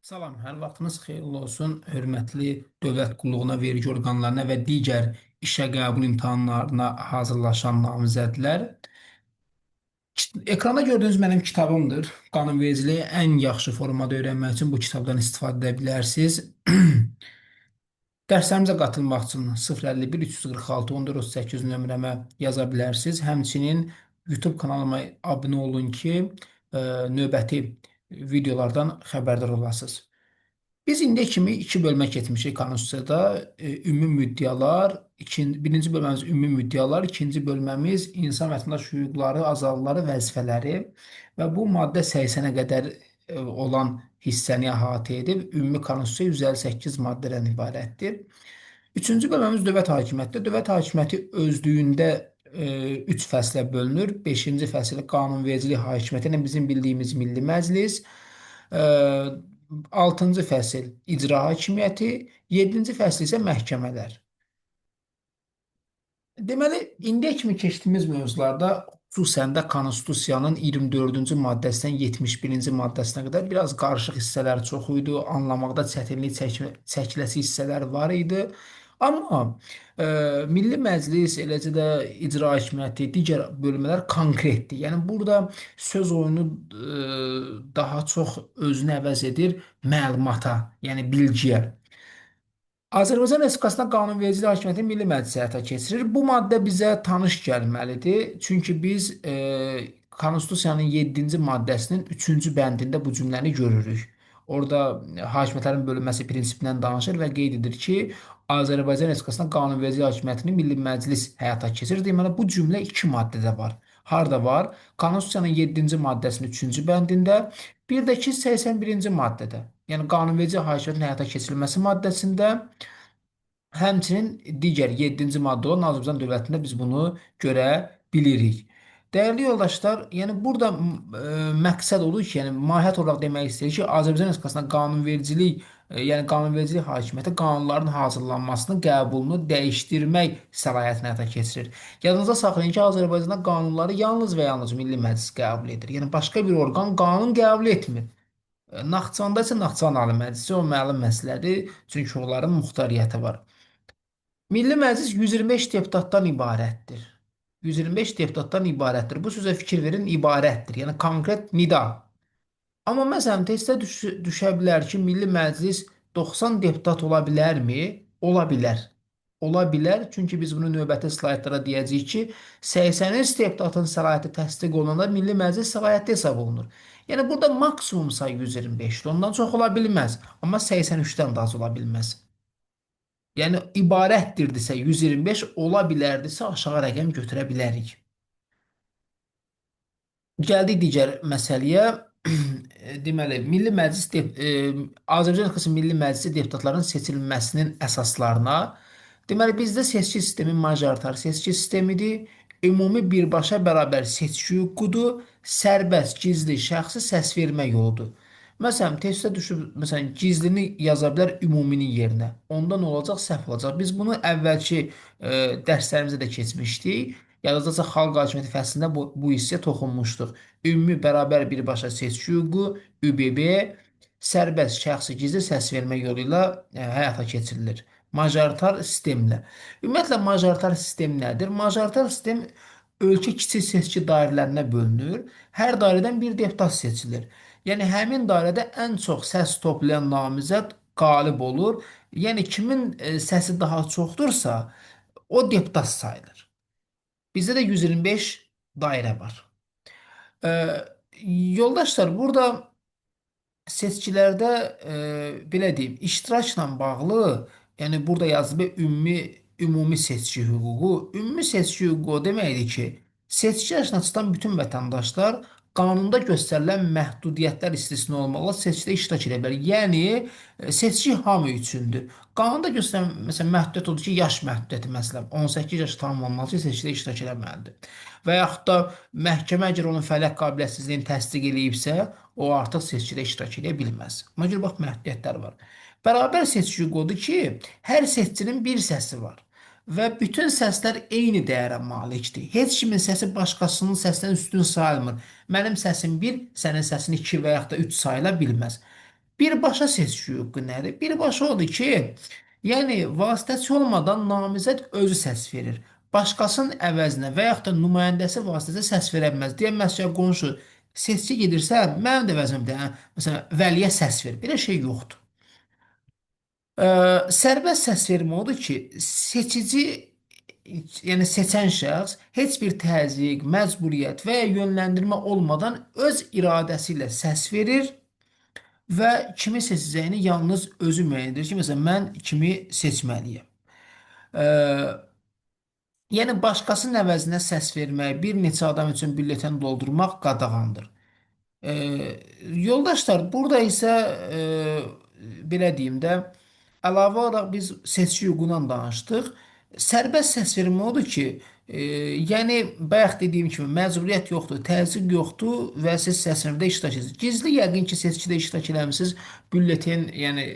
Salam, hər vaxtınız xeyirli olsun. Hörmətli dövlət qulluğuna, vergi orqanlarına və digər işə qəbul imtahanlarına hazırlaşan namizədlər. Ekranda gördüyünüz mənim kitabımdır. Qanunvericiliyi ən yaxşı formada öyrənmək üçün bu kitabdan istifadə edə bilərsiniz. Dərslərimizə qatılmaq üçün 051 346 1438 nömrəmə yaza bilərsiniz. Həmçinin YouTube kanalıma abunə olun ki, növbəti videolardan xəbərdar olasınız. Biz indiyə kimi iki bölmə keçmişik Konstitusiyada. Ümumi müddəalar, birinci bölməmiz ümumi müddəalar, ikinci bölməmiz insan vətəndaş hüquqları, azadlıqları, vəzifələri və bu maddə 80-ə qədər olan hissəni əhatə edib ümumi Konstitusiya 158 maddədən ibarətdir. Üçüncü bölməmiz dövlət hakimiyyətidir. Dövlət hakimiyyəti özlüyündə üç fəslə bölünür. Beşinci fəsil qanunvericilik hakimiyyəti, yəni bizim bildiyimiz Milli Məclis. E, Altıncı fəsil icra hakimiyyəti, yeddinci fəsil isə məhkəmələr. Deməli, indiyə kimi keçdiyimiz mövzularda xüsusən də Konstitusiyanın 24-cü maddəsindən 71-ci maddəsinə qədər biraz qarışıq hissələr çox idi, anlamaqda çətinlik çəkiləsi hissələr var idi. Amma Milli Məclis, eləcə də icra hakimiyyəti, digər bölmələr konkretdir. Yəni burada söz oyunu daha çox özünü əvəz edir məlumata, yəni bilgiyə. Azərbaycan Respublikasında qanunvericilik hakimiyyəti Milli Məclis həyata keçirir. Bu maddə bizə tanış gəlməlidir. Çünki biz Konstitusiyanın 7-ci maddəsinin 3-cü bəndində bu cümləni görürük. Orada hakimiyyətlərin bölünməsi prinsipindən danışır və qeyd edir ki, Azərbaycan Respublikasında qanunvericilik hakimiyyətini Milli Məclis həyata keçirir. Deməli, bu cümlə iki maddədə var. Harda var? Konstitusiyanın 7-ci maddəsinin 3-cü bəndində, bir də ki, 81-ci maddədə. Yəni qanunverici hakimiyyətin həyata keçirilməsi maddəsində, həmçinin digər 7-ci maddə olan Azərbaycan dövlətində biz bunu görə bilirik. Dəyərli yoldaşlar, yəni burada məqsəd odur ki, yəni mahiyyət olaraq demək istəyir ki, Azərbaycan Respublikasında qanunvericilik, yəni qanunvericilik hakimiyyəti qanunların hazırlanmasını, qəbulunu dəyişdirmək səlahiyyətini həyata keçirir. Yadınızda saxlayın ki, Azərbaycanda qanunları yalnız və yalnız Milli Məclis qəbul edir. Yəni başqa bir orqan qanun qəbul etmir. Naxçıvanda isə Naxçıvan Ali Məclisi o məlum məsələdir, çünki onların muxtariyyəti var. Milli Məclis 125 deputatdan ibarətdir. 125 deputatdan ibarətdir. Bu sözə fikir verin, ibarətdir. Yəni konkret nida. Amma məsələn, testdə düşə bilər ki, Milli Məclis 90 deputat ola bilərmi? Ola bilər. Ola bilər, çünki biz bunu növbəti slaytlara deyəcəyik ki, 83 deputatın səlahiyyəti təsdiq olunanda Milli Məclis səlahiyyətli hesab olunur. Yəni burada maksimum sayı 125-dir. Ondan çox ola bilməz, amma 83-dən də az ola bilməz. Yəni ibarətdirdisə 125, ola bilərdisə aşağı rəqəm götürə bilərik. Gəldik digər məsələyə. Deməli, Milli Məclis Azərbaycan Respublikası Milli Məclisi deputatların seçilməsinin əsaslarına. Deməli, bizdə seçki sistemi majoritar seçki sistemidir. Ümumi birbaşa bərabər seçki hüququdur. Sərbəst, gizli, şəxsi səs vermə yoludur. Məsələn, testdə düşüb, məsələn, gizlini yaza bilər ümuminin yerinə. Onda nə olacaq? Səhv olacaq. Biz bunu əvvəlki dərslərimizdə də keçmişdik. Yadınızdasa xalq hakimiyyəti fəslində bu hissəyə toxunmuşduq. Ümumi bərabər birbaşa seçki hüququ, ÜBB, sərbəst şəxsi gizli səs vermə yolu ilə həyata keçirilir. Majoritar sistemlə. Ümumiyyətlə, majoritar sistem nədir? Majoritar sistem ölkə kiçik seçki dairələrinə bölünür. Hər dairədən bir deputat seçilir. Yəni, həmin dairədə ən çox səs toplayan namizəd qalib olur. Yəni, kimin səsi daha çoxdursa, o deputat sayılır. Bizdə də 125 dairə var. Yoldaşlar, burada seçkilərdə belə deyim, iştirakla bağlı, yəni burada yazılıb ümumi seçki hüququ. Ümumi seçki hüququ o deməkdir ki, seçki yaşına çatan bütün vətəndaşlar qanunda göstərilən məhdudiyyətlər istisna olmaqla seçkidə iştirak edə bilər. Yəni seçki hamı üçündür. Qanunda göstərilən məsələn məhdudiyyət odur ki, yaş məhdudiyyəti məsələn 18 yaş tamam olmalı ki, seçkidə iştirak etməlidir. Və yaxud da məhkəmə əgər onun fəaliyyət qabiliyyətsizliyini təsdiq eləyibsə, o artıq seçkidə iştirak edə bilməz. Ona görə bax məhdudiyyətlər var. Bərabər seçki hüququdur ki, hər seçicinin bir səsi var və bütün səslər eyni dəyərə malikdir. Heç kimin səsi başqasının səsindən üstün sayılmır. Mənim səsim 1, sənin səsin 2 və yaxud da 3 sayıla bilməz. Birbaşa seçki hüququ nədir? Birbaşa odur ki, yəni vasitəçi olmadan namizəd özü səs verir. Başqasının əvəzinə və yaxud da nümayəndəsi vasitəsilə səs verə bilməz. Deyəməz ki, qonşu seçki gedirsə, mənim də əvəzimdə, hə, məsələn, vəliyə səs ver. Belə şey yoxdur. Ə, Sərbəst səs vermə odur ki, seçici, yəni seçən şəxs heç bir təzyiq, məcburiyyət və ya yönləndirmə olmadan öz iradəsi ilə səs verir və kimi seçəcəyini yalnız özü müəyyən edir ki, məsələn, mən kimi seçməliyəm. Ə, Yəni başqasının əvəzinə səs vermək, bir neçə adam üçün bülleten doldurmaq qadağandır. E, Yoldaşlar, burada isə belə deyim də, əlavə olaraq biz seçki hüququndan danışdıq. Sərbəst səs vermə odur ki, yəni bayaq dediyim kimi məcburiyyət yoxdur, təzyiq yoxdur və siz səsvermədə iştirak edirsiniz. Gizli yəqin ki, seçkidə iştirak eləmisiniz, bülletin, yəni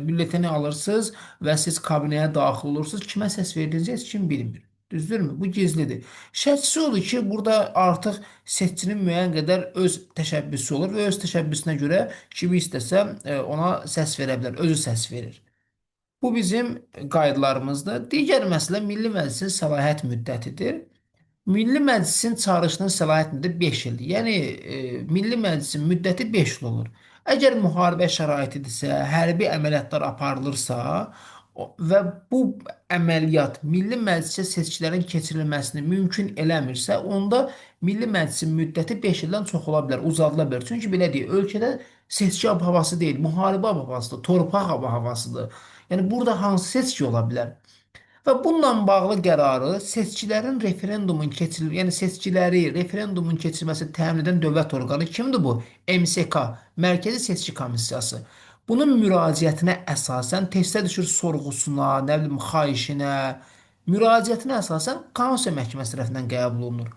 bülleteni alırsınız və siz kabinəyə daxil olursunuz. Kimə səs verdiyinizi heç kim bilmir. Düzdürmü? Bu gizlidir. Şərtçisi odur ki, burada artıq seçicinin müəyyən qədər öz təşəbbüsü olur və öz təşəbbüsünə görə kimi istəsə ona səs verə bilər, özü səs verir. Bu bizim qaydalarımızdır. Digər məsələ Milli Məclisin səlahiyyət müddətidir. Milli Məclisin çağırışının səlahiyyət müddəti 5 ildir. Yəni Milli Məclisin müddəti 5 il olur. Əgər müharibə şəraitidirsə, hərbi əməliyyatlar aparılırsa və bu əməliyyat Milli Məclisə seçkilərin keçirilməsini mümkün eləmirsə, onda Milli Məclisin müddəti 5 ildən çox ola bilər, uzadıla bilər. Çünki belə deyək, ölkədə seçki ab-havası deyil, müharibə ab-havasıdır, torpaq ab-havasıdır. Yəni burada hansı seçki ola bilər? Və bununla bağlı qərarı seçkilərin referendumun keçirilməsi, yəni seçkiləri, referendumun keçirilməsi təmin edən dövlət orqanı kimdir bu? MSK, Mərkəzi Seçki Komissiyası. Bunun müraciətinə əsasən testə düşür sorğusuna, nə bilim, xahişinə, müraciətinə əsasən Konstitusiya Məhkəməsi tərəfindən qəbul olunur.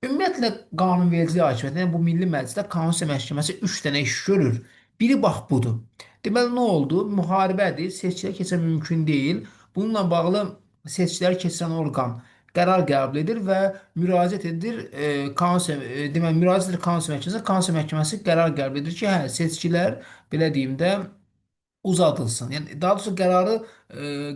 Ümumiyyətlə qanunvericilik hakimiyyəti, yəni bu Milli Məclisdə Konstitusiya Məhkəməsi 3 dənə iş görür. Biri bax budur. Deməli nə oldu? Müharibədir, seçkiyə keçən mümkün deyil. Bununla bağlı seçkiləri keçirən orqan qərar qəbul edir və müraciət edir Konstitusiya, deməli müraciət edir Konstitusiya Məhkəməsinə. Konstitusiya Məhkəməsi qərar qəbul edir ki, hə, seçkilər belə deyim də uzadılsın. Yəni daha doğrusu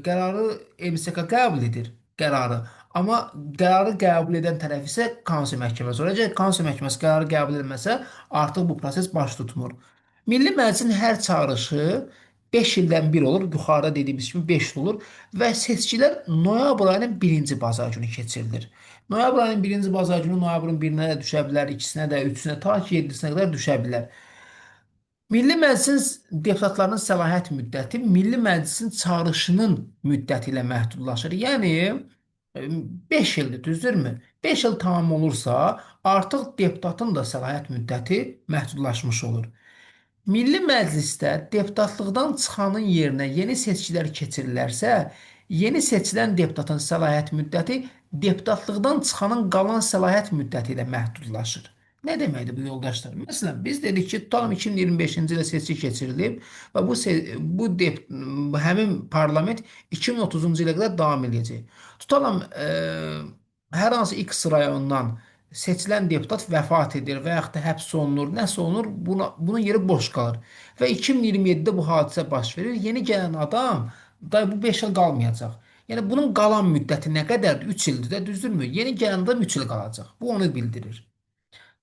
qərarı MSK qəbul edir qərarı. Amma qərarı qəbul edən tərəf isə Konstitusiya Məhkəməsi olacaq. Konstitusiya Məhkəməsi qərarı qəbul etməsə, artıq bu proses baş tutmur. Milli Məclisin hər çağırışı 5 ildən bir olur. Yuxarıda dediyimiz kimi 5 il olur və seçkilər noyabr ayının birinci bazar günü keçirilir. Noyabr ayının birinci bazar günü noyabrın 1-nə də düşə bilər, 2-sinə də, 3-sinə, ta ki 7-sinə qədər düşə bilər. Milli Məclisin deputatlarının səlahiyyət müddəti Milli Məclisin çağırışının müddəti ilə məhdudlaşır. Yəni 5 ildir, düzdürmü? 5 il tamam olursa, artıq deputatın da səlahiyyət müddəti məhdudlaşmış olur. Milli Məclisdə deputatlıqdan çıxanın yerinə yeni seçkilər keçirilərsə, yeni seçilən deputatın səlahiyyət müddəti deputatlıqdan çıxanın qalan səlahiyyət müddəti ilə məhdudlaşır. Nə deməkdir bu yoldaşlar? Məsələn, biz dedik ki, tutalım 2025-ci ildə seçki keçirilib və həmin parlament 2030-cu ilə qədər davam edəcək. Tutalım, hər hansı X rayonundan seçilən deputat vəfat edir və yaxud da həbs olunur, nəsə olunur, bunun yeri boş qalır. Və 2027-də bu hadisə baş verir. Yeni gələn adam da bu 5 il qalmayacaq. Yəni bunun qalan müddəti nə qədərdir? 3 ildir də, düzdürmü? Yeni gələn adam 3 il qalacaq. Bu onu bildirir.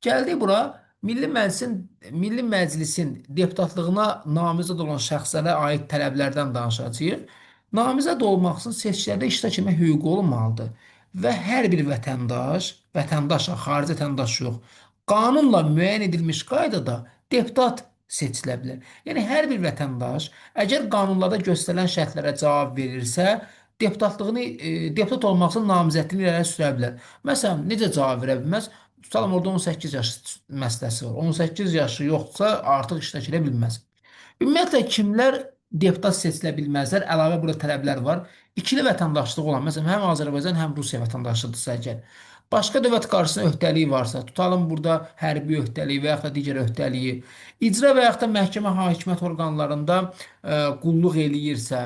Gəldik bura Milli Məclisin deputatlığına namizəd olan şəxslərə aid tələblərdən danışacağıq. Namizəd olmaq üçün seçkilərdə iştirak etmə hüququ olmalıdır və hər bir vətəndaşa, xarici vətəndaş yox, qanunla müəyyən edilmiş qaydada deputat seçilə bilər. Yəni hər bir vətəndaş əgər qanunlarda göstərilən şərtlərə cavab verirsə, deputat olmaq üçün namizədliyini irəli sürə bilər. Məsələn, necə cavab verə bilməz? Tutalım orada 18 yaş məsələsi var. 18 yaşı yoxdursa artıq iştirak edə bilməz. Ümumiyyətlə kimlər deputat seçilə bilməzlər? Əlavə burada tələblər var. İkili vətəndaşlığı olan, məsələn, həm Azərbaycan, həm Rusiya vətəndaşıdırsa əgər, başqa dövlət qarşısında öhdəliyi varsa, tutalım burada hərbi öhdəliyi və yaxud da digər öhdəliyi, icra və yaxud da məhkəmə hakimiyyət orqanlarında qulluq eləyirsə,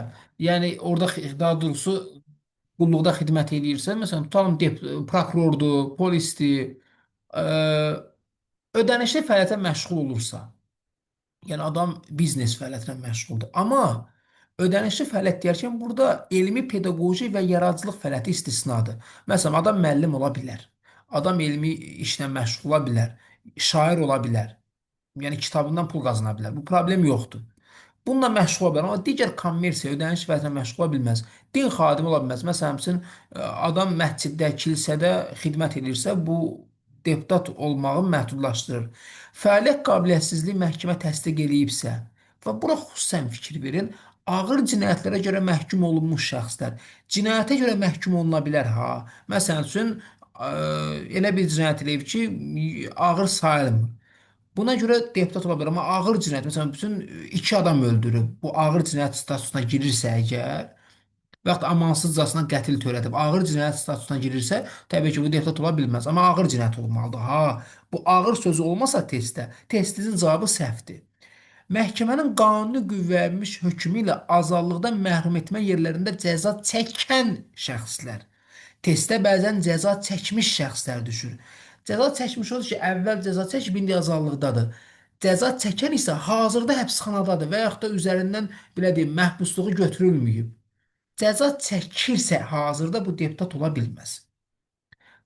yəni orada daha doğrusu qulluqda xidmət eləyirsə, məsələn, tutalım prokurordur, polisdir, ə, ödənişli fəaliyyətə məşğul olursa, Yəni adam biznes fəaliyyətinə məşğuldur. Amma ödənişli fəaliyyət deyərkən burada elmi, pedaqoji və yaradıcılıq fəaliyyəti istisnadır. Məsələn, adam müəllim ola bilər. Adam elmi işlə məşğul ola bilər. Şair ola bilər. Yəni kitabından pul qazana bilər. Bu problem yoxdur. Bununla məşğul ola bilər, amma digər kommersiya, ödəniş fəaliyyətinə məşğul ola bilməz. Din xadimi ola bilməz. Məsələn, üçün, adam məsciddə, kilsədə xidmət edirsə, bu deputat olmağı məhdudlaşdırır. Fəaliyyət qabiliyyətsizliyi məhkəmə təsdiq eləyibsə və bura xüsusən fikir verin, ağır cinayətlərə görə məhkum olunmuş şəxslər cinayətə görə məhkum oluna bilər ha. Məsələn üçün, elə bir cinayət eləyib ki, ağır sayılmır. Buna görə deputat ola bilər, amma ağır cinayət, məsələn, bütün iki adam öldürüb, bu ağır cinayət statusuna girirsə əgər, və yaxud da amansızcasına qətl törədib, ağır cinayət statusuna girirsə, təbii ki, bu deputat ola bilməz, amma ağır cinayət olmalıdır. Ha, bu ağır sözü olmasa testin cavabı səhvdir. Məhkəmənin qanuni qüvvəyə minmiş hökmü ilə azadlıqdan məhrum etmə yerlərində cəza çəkən şəxslər, testdə bəzən cəza çəkmiş şəxslər düşür. Cəza çəkmiş olur ki, əvvəl cəza çəkib, indi azadlıqdadır. Cəza çəkən isə hazırda həbsxanadadır və yaxud da üzərindən belə deyim, məhbusluğu götürülməyib. Cəza çəkirsə hazırda bu deputat ola bilməz.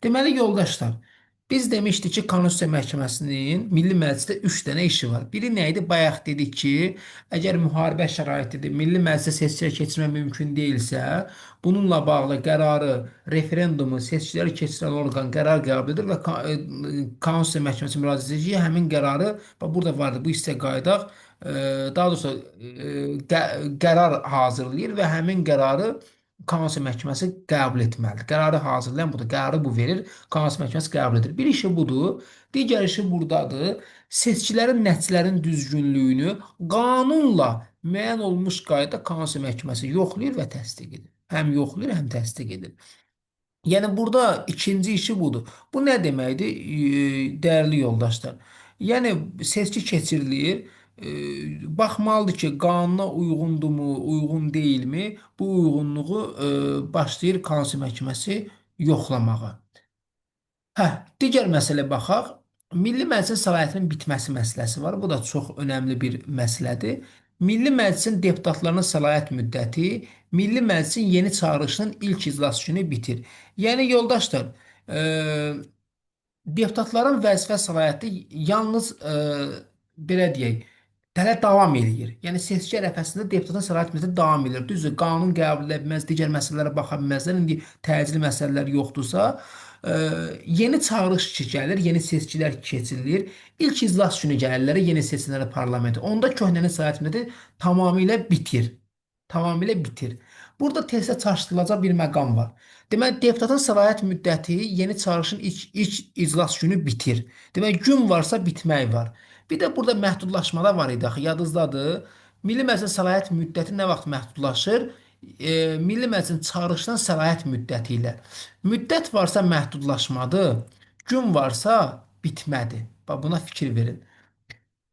Deməli yoldaşlar, biz demişdik ki, Konstitusiya Məhkəməsinin Milli Məclisdə 3 dənə işi var. Biri nə idi? Bayaq dedik ki, əgər müharibə şəraitidir, Milli Məclisə seçkiləri keçirmək mümkün deyilsə, bununla bağlı qərarı, referendumu, seçkiləri keçirən orqan qərar qəbul edir və Konstitusiya Məhkəməsinə müraciət edir ki, həmin qərarı, bax burada vardı, bu hissəyə qayıdaq, daha doğrusu qərar hazırlayır və həmin qərarı Konstitusiya Məhkəməsi qəbul etməlidir. Qərarı hazırlayan budur. Qərarı bu verir, Konstitusiya Məhkəməsi qəbul edir. Bir işi budur, digər işi buradadır. Seçkilərin nəticələrin düzgünlüyünü qanunla müəyyən olmuş qaydada Konstitusiya Məhkəməsi yoxlayır və təsdiq edir. Həm yoxlayır, həm təsdiq edir. Yəni burada ikinci işi budur. Bu nə deməkdir, dəyərli yoldaşlar? Yəni seçki keçirilir, baxmalıdır ki, qanuna uyğundurmu, uyğun deyilmi? Bu uyğunluğu başlayır Konstitusiya Məhkəməsi yoxlamağa. Hə, digər məsələ baxaq. Milli Məclisin səlahiyyətinin bitməsi məsələsi var. Bu da çox önəmli bir məsələdir. Milli Məclisin deputatlarının səlahiyyət müddəti Milli Məclisin yeni çağırışının ilk iclas günü bitir. Yəni yoldaşlar, deputatların vəzifə səlahiyyəti yalnız belə deyək, hələ davam eləyir. Yəni seçki ərəfəsində deputatın səlahiyyət müddəti davam edir. Düzdür, qanun qəbul edə bilməz, digər məsələlərə baxa bilməzlər. İndi təcili məsələlər yoxdursa, yeni çağırış ki gəlir, yeni seçkilər keçirilir. İlk iclas günü gəlirlər, yeni seçilərə parlamenti. Onda köhnənin səlahiyyət müddəti tamamilə bitir. Tamamilə bitir. Burada tezdə çaşdırılacaq bir məqam var. Deməli, deputatın səlahiyyət müddəti yeni çağırışın ilk iclas günü bitir. Deməli, gün varsa bitmək var. Bir də burada məhdudlaşmalar var idi axı, yadınızdadır. Milli Məclisin səlahiyyət müddəti nə vaxt məhdudlaşır? Milli Məclisin çağırışdan səlahiyyət müddəti ilə. Müddət varsa məhdudlaşmadır, gün varsa bitmədir. Bax, buna fikir verin.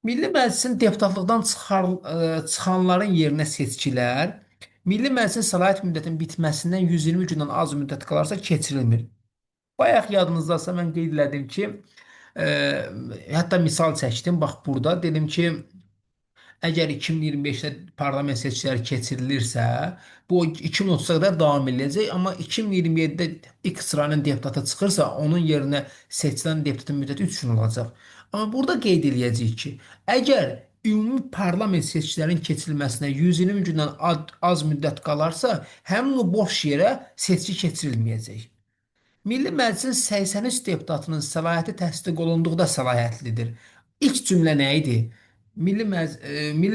Milli Məclisin deputatlıqdan çıxanların yerinə seçkilər Milli Məclisin səlahiyyət müddətinin bitməsindən 120 gündən az müddət qalarsa keçirilmir. Bayaq yadınızdasa mən qeyd elədim ki, e, hətta misal çəkdim. Bax burada dedim ki, əgər 2025-də parlament seçkiləri keçirilirsə, bu 2030-a qədər davam edəcək, amma 2027-də X rayonun deputatı çıxırsa, onun yerinə seçilən deputatın müddəti 3 gün olacaq. Amma burada qeyd eləyəcəyik ki, əgər ümumi parlament seçkilərinin keçirilməsinə 120 gündən az müddət qalarsa, həmin o boş yerə seçki keçirilməyəcək. Milli Məclisin 83 deputatının səlahiyyəti təsdiq olunduqda səlahiyyətlidir. İlk cümlə nə idi? Milli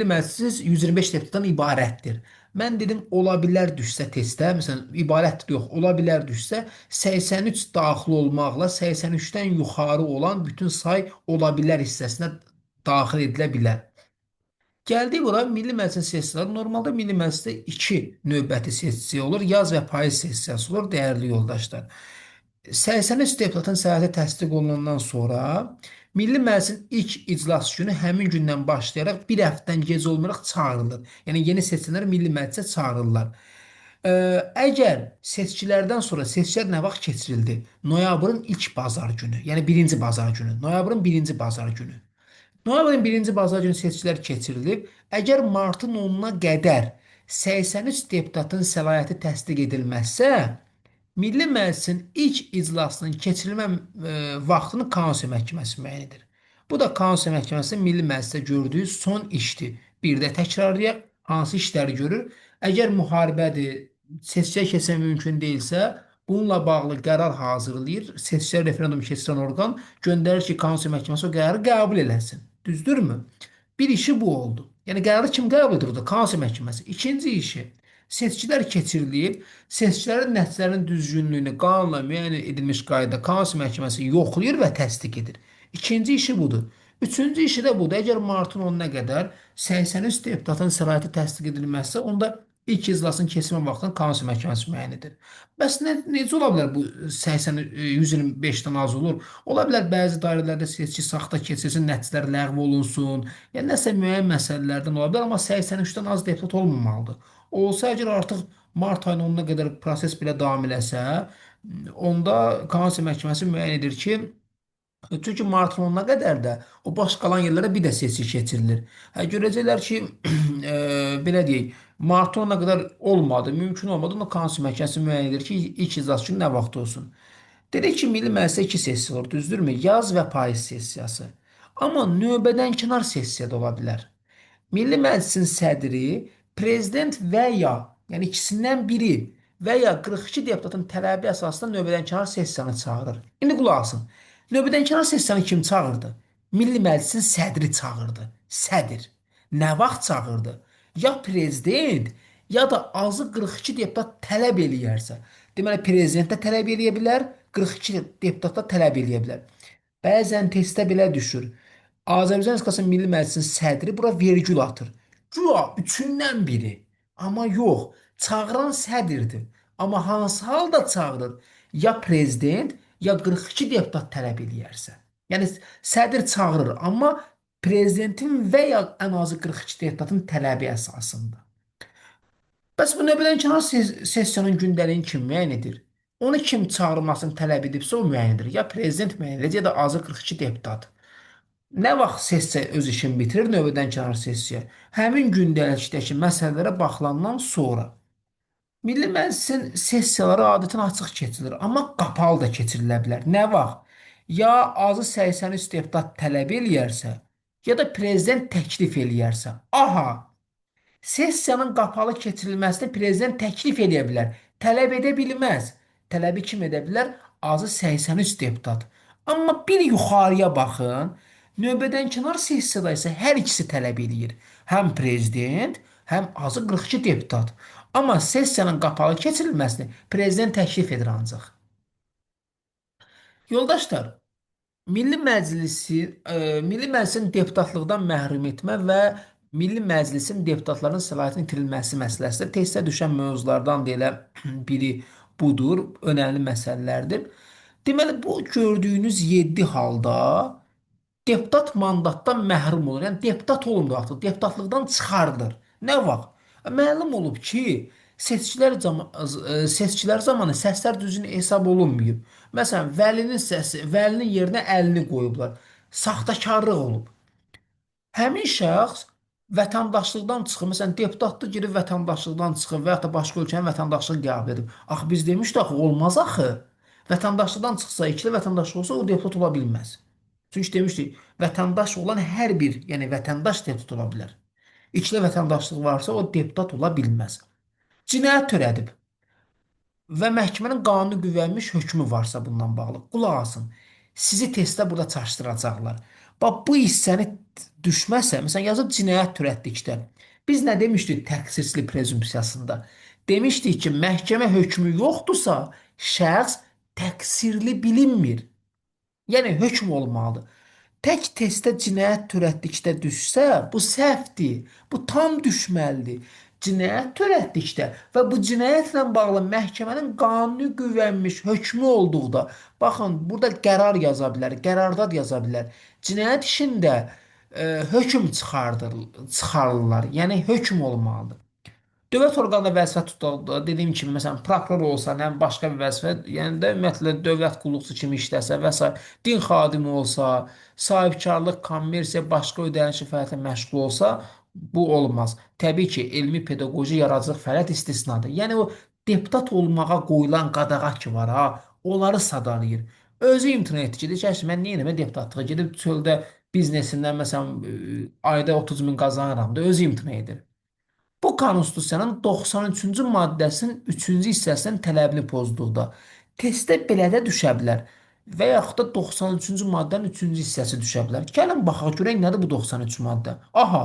Məclis 125 deputatdan ibarətdir. Mən dedim, ola bilər düşsə testdə, məsələn, ibarətdir yox, ola bilər düşsə 83 daxil olmaqla 83-dən yuxarı olan bütün say ola bilər hissəsinə daxil edilə bilər. Gəldik bura Milli Məclisin sessiyaları. Normalda Milli Məclisdə 2 növbəti sessiya olur. Yaz və payız sessiyası olur, dəyərli yoldaşlar. 83 deputatın səyahəti təsdiq olunandan sonra Milli Məclisin ilk iclas günü həmin gündən başlayaraq bir həftədən gec olmayaraq çağırılır. Yəni yeni seçilənlər Milli Məclisə çağırırlar. Əgər seçkilərdən sonra seçkilər nə vaxt keçirildi? Noyabrın ilk bazar günü, yəni birinci bazar günü. Noyabrın birinci bazar günü. Noyabrın 1-ci bazar günü seçkilər keçirilib. Əgər martın 10-na qədər 83 deputatın səlahiyyəti təsdiq edilməzsə, Milli Məclisin ilk iclasının keçirilmə vaxtını Konstitusiya Məhkəməsi müəyyən edir. Bu da Konstitusiya Məhkəməsinin Milli Məclisdə gördüyü son işdir. Bir də təkrarlayaq, hansı işləri görür? Əgər müharibədir, seçkiyə keçmək mümkün deyilsə, bununla bağlı qərar hazırlayır. Seçkiyə referendum keçirən orqan göndərir ki, Konstitusiya Məhkəməsi o qərarı qəbul eləsin. Düzdürmü? Bir işi bu oldu. Yəni qərarı kim qəbul edir? Konstitusiya Məhkəməsi. İkinci işi, seçkilər keçirilir. Seçkilərin nəticələrinin düzgünlüyünü qanunla müəyyən edilmiş qaydada Konstitusiya Məhkəməsi yoxlayır və təsdiq edir. İkinci işi budur. Üçüncü işi də budur. Əgər martın 10-na qədər 83 deputatın səlahiyyəti təsdiq edilməzsə, onda ilk iclasın keçirmə vaxtını Konstitusiya Məhkəməsi müəyyən edir. Bəs necə ola bilər bu 80 125-dən az olur? Ola bilər bəzi dairələrdə seçki saxta keçirilsin, nəticələr ləğv olunsun, yəni nəsə müəyyən məsələlərdən ola bilər, amma 83-dən az deputat olmamalıdır. Olsa əgər artıq mart ayının 10-na qədər proses belə davam eləsə, onda Konstitusiya Məhkəməsi müəyyən edir ki, çünki martın 10-na qədər də o baş qalan yerlərə bir də seçki keçirilir. Hə, görəcəklər ki, belə deyək, martın 10-na qədər olmadı, mümkün olmadı. Onda Konstitusiya Məhkəməsi müəyyən edir ki, ilk iclas günü nə vaxt olsun. Dedik ki, Milli Məclisdə iki sessiya olur, düzdürmü? Yaz və payız sessiyası. Amma növbədənkənar sessiya da ola bilər. Milli Məclisin sədri prezident və ya, yəni ikisindən biri və ya 42 deputatın tələbi əsasında növbədənkənar sessiyanı çağırır. İndi qulaq asın. Növbədənkənar sessiyanı kim çağırdı? Milli Məclisin sədri çağırdı. Sədr. Nə vaxt çağırdı? Ya prezident, ya da azı 42 deputat tələb eləyərsə. Deməli, prezident də tələb eləyə bilər, 42 deputat da tələb eləyə bilər. Bəzən testdə belə düşür. Azərbaycan Respublikasının Milli Məclisinin sədri bura vergül atır. Güya üçündən biri. Amma yox, çağıran sədrdir. Amma hansı halda çağırır? Ya prezident, ya 42 deputat tələb eləyərsə. Yəni sədr çağırır, amma prezidentin və ya ən azı 42 deputatın tələbi əsasında. Bəs bu növbədənkənar sessiyanın gündəliyini kim müəyyən edir? Onu kim çağırmasını tələb edibsə o müəyyən edir. Ya prezident müəyyən edir, ya da azı 42 deputat. Nə vaxt sessiya öz işini bitirir, növbədənkənar sessiya? Həmin gündəlikdəki məsələlərə baxılandan sonra. Milli Məclisin sessiyaları adətən açıq keçirilir, amma qapalı da keçirilə bilər. Nə vaxt? Ya azı 83 deputat tələb eləyərsə, ya da prezident təklif eləyərsə. Aha, sessiyanın qapalı keçirilməsini prezident təklif edə bilər, tələb edə bilməz. Tələbi kim edə bilər? Azı 83 deputat. Amma bir yuxarıya baxın. Növbədənkənar sessiyada isə hər ikisi tələb eləyir. Həm prezident, həm azı 42 deputat. Amma sessiyanın qapalı keçirilməsini prezident təklif edir ancaq. Yoldaşlar, Milli Məclisin deputatlıqdan məhrum etmə və Milli Məclisin deputatların səlahiyyətinin itirilməsi məsələsi də tezdə düşən mövzulardan da elə biri budur, önəmli məsələlərdir. Deməli, bu gördüyünüz 7 halda deputat mandatdan məhrum olur. Yəni deputat olmur artıq, deputatlıqdan çıxarılır. Nə vaxt? Məlum olub ki, seçkilər zamanı səslər düzgün hesab olunmayıb. Məsələn, Vəlinin yerinə əlini qoyublar. Saxtakarlıq olub. Həmin şəxs vətəndaşlıqdan çıxıb, məsələn, deputatlı girib vətəndaşlıqdan çıxıb və ya da başqa ölkənin vətəndaşlığı qəbul edib. Axı biz demişdik axı olmaz axı. Vətəndaşlıqdan çıxsa, ikili vətəndaşlıq olsa o deputat ola bilməz. Çünki demişdik, vətəndaş olan hər bir, yəni vətəndaş deputat ola bilər. İkili vətəndaşlıq varsa o deputat ola bilməz. Cinayət törədib və məhkəmənin qanuni qüvvənmiş hökmü varsa bundan bağlı. Qulaq asın. Sizi testdə burada çaşdıracaqlar. Bax bu hissəni düşməsə, məsələn yazıb cinayət törətdikdə biz nə demişdik təqsirçilik prezumpsiyasında? Demişdik ki, məhkəmə hökmü yoxdursa, şəxs təqsirli bilinmir. Yəni hökm olmalıdır. Tək testdə cinayət törətdikdə düşsə, bu səhvdir. Bu tam düşməlidir. Cinayət törətdikdə və bu cinayətlə bağlı məhkəmənin qanuni qüvvənmiş hökmü olduqda, baxın, burada qərar yaza bilər, qərardat yaza bilər. Cinayət işində hökm çıxarırlar. Yəni hökm olmalıdır. Dövlət orqanında vəzifə tutanında, dediyim kimi, məsələn, prokuror olsa, nə bilim, başqa bir vəzifə, yəni də ümumiyyətlə dövlət qulluqçusu kimi işləsə və s. din xadimi olsa, sahibkarlıq, kommersiya, başqa ödənişli fəaliyyətlə məşğul olsa, bu olmaz. Təbii ki, elmi, pedaqoji, yaradıcılıq fəaliyyət istisnadır. Yəni o deputat olmağa qoyulan qadağa ki var ha, onları sadalayır. Özü imtina etdi ki, deyir ki, mən niyə eləmə deputatlığa gedib çöldə biznesindən məsələn ayda 30 min qazanıram da özü imtina edir. Bu Konstitusiyanın 93-cü maddəsinin 3-cü hissəsinin tələbini pozduqda testdə belə də düşə bilər və yaxud da 93-cü maddənin 3-cü hissəsi düşə bilər. Gəlin baxaq görək nədir bu 93-cü maddə. Aha,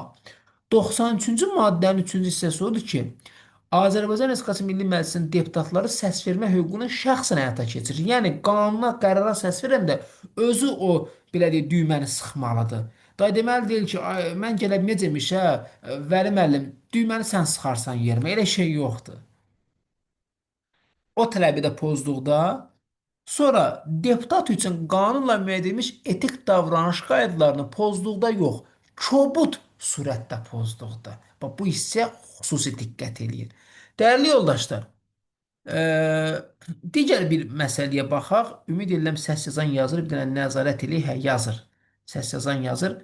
93-cü maddənin 3-cü hissəsi odur ki, Azərbaycan Respublikası Milli Məclisinin deputatları səsvermə hüququnu şəxsən həyata keçirir. Yəni qanuna, qərara səs verən də özü o belə deyək düyməni sıxmalıdır. Da deməli deyil ki, "Ay, mən gələ bilməyəcəm işə, Vəli müəllim, düyməni sən sıxarsan yerimə." Elə şey yoxdur. O tələbi də pozduqda, sonra deputat üçün qanunla müəyyən edilmiş etik davranış qaydalarını pozduqda yox, kobud surətdə pozduqda. Bax bu hissə xüsusi diqqət eləyir. Dəyərli yoldaşlar, digər bir məsələyə baxaq. Ümid edirəm səs yazan yazır, bir dənə nəzarət eləyək. Hə, yazır. Səs yazan yazır.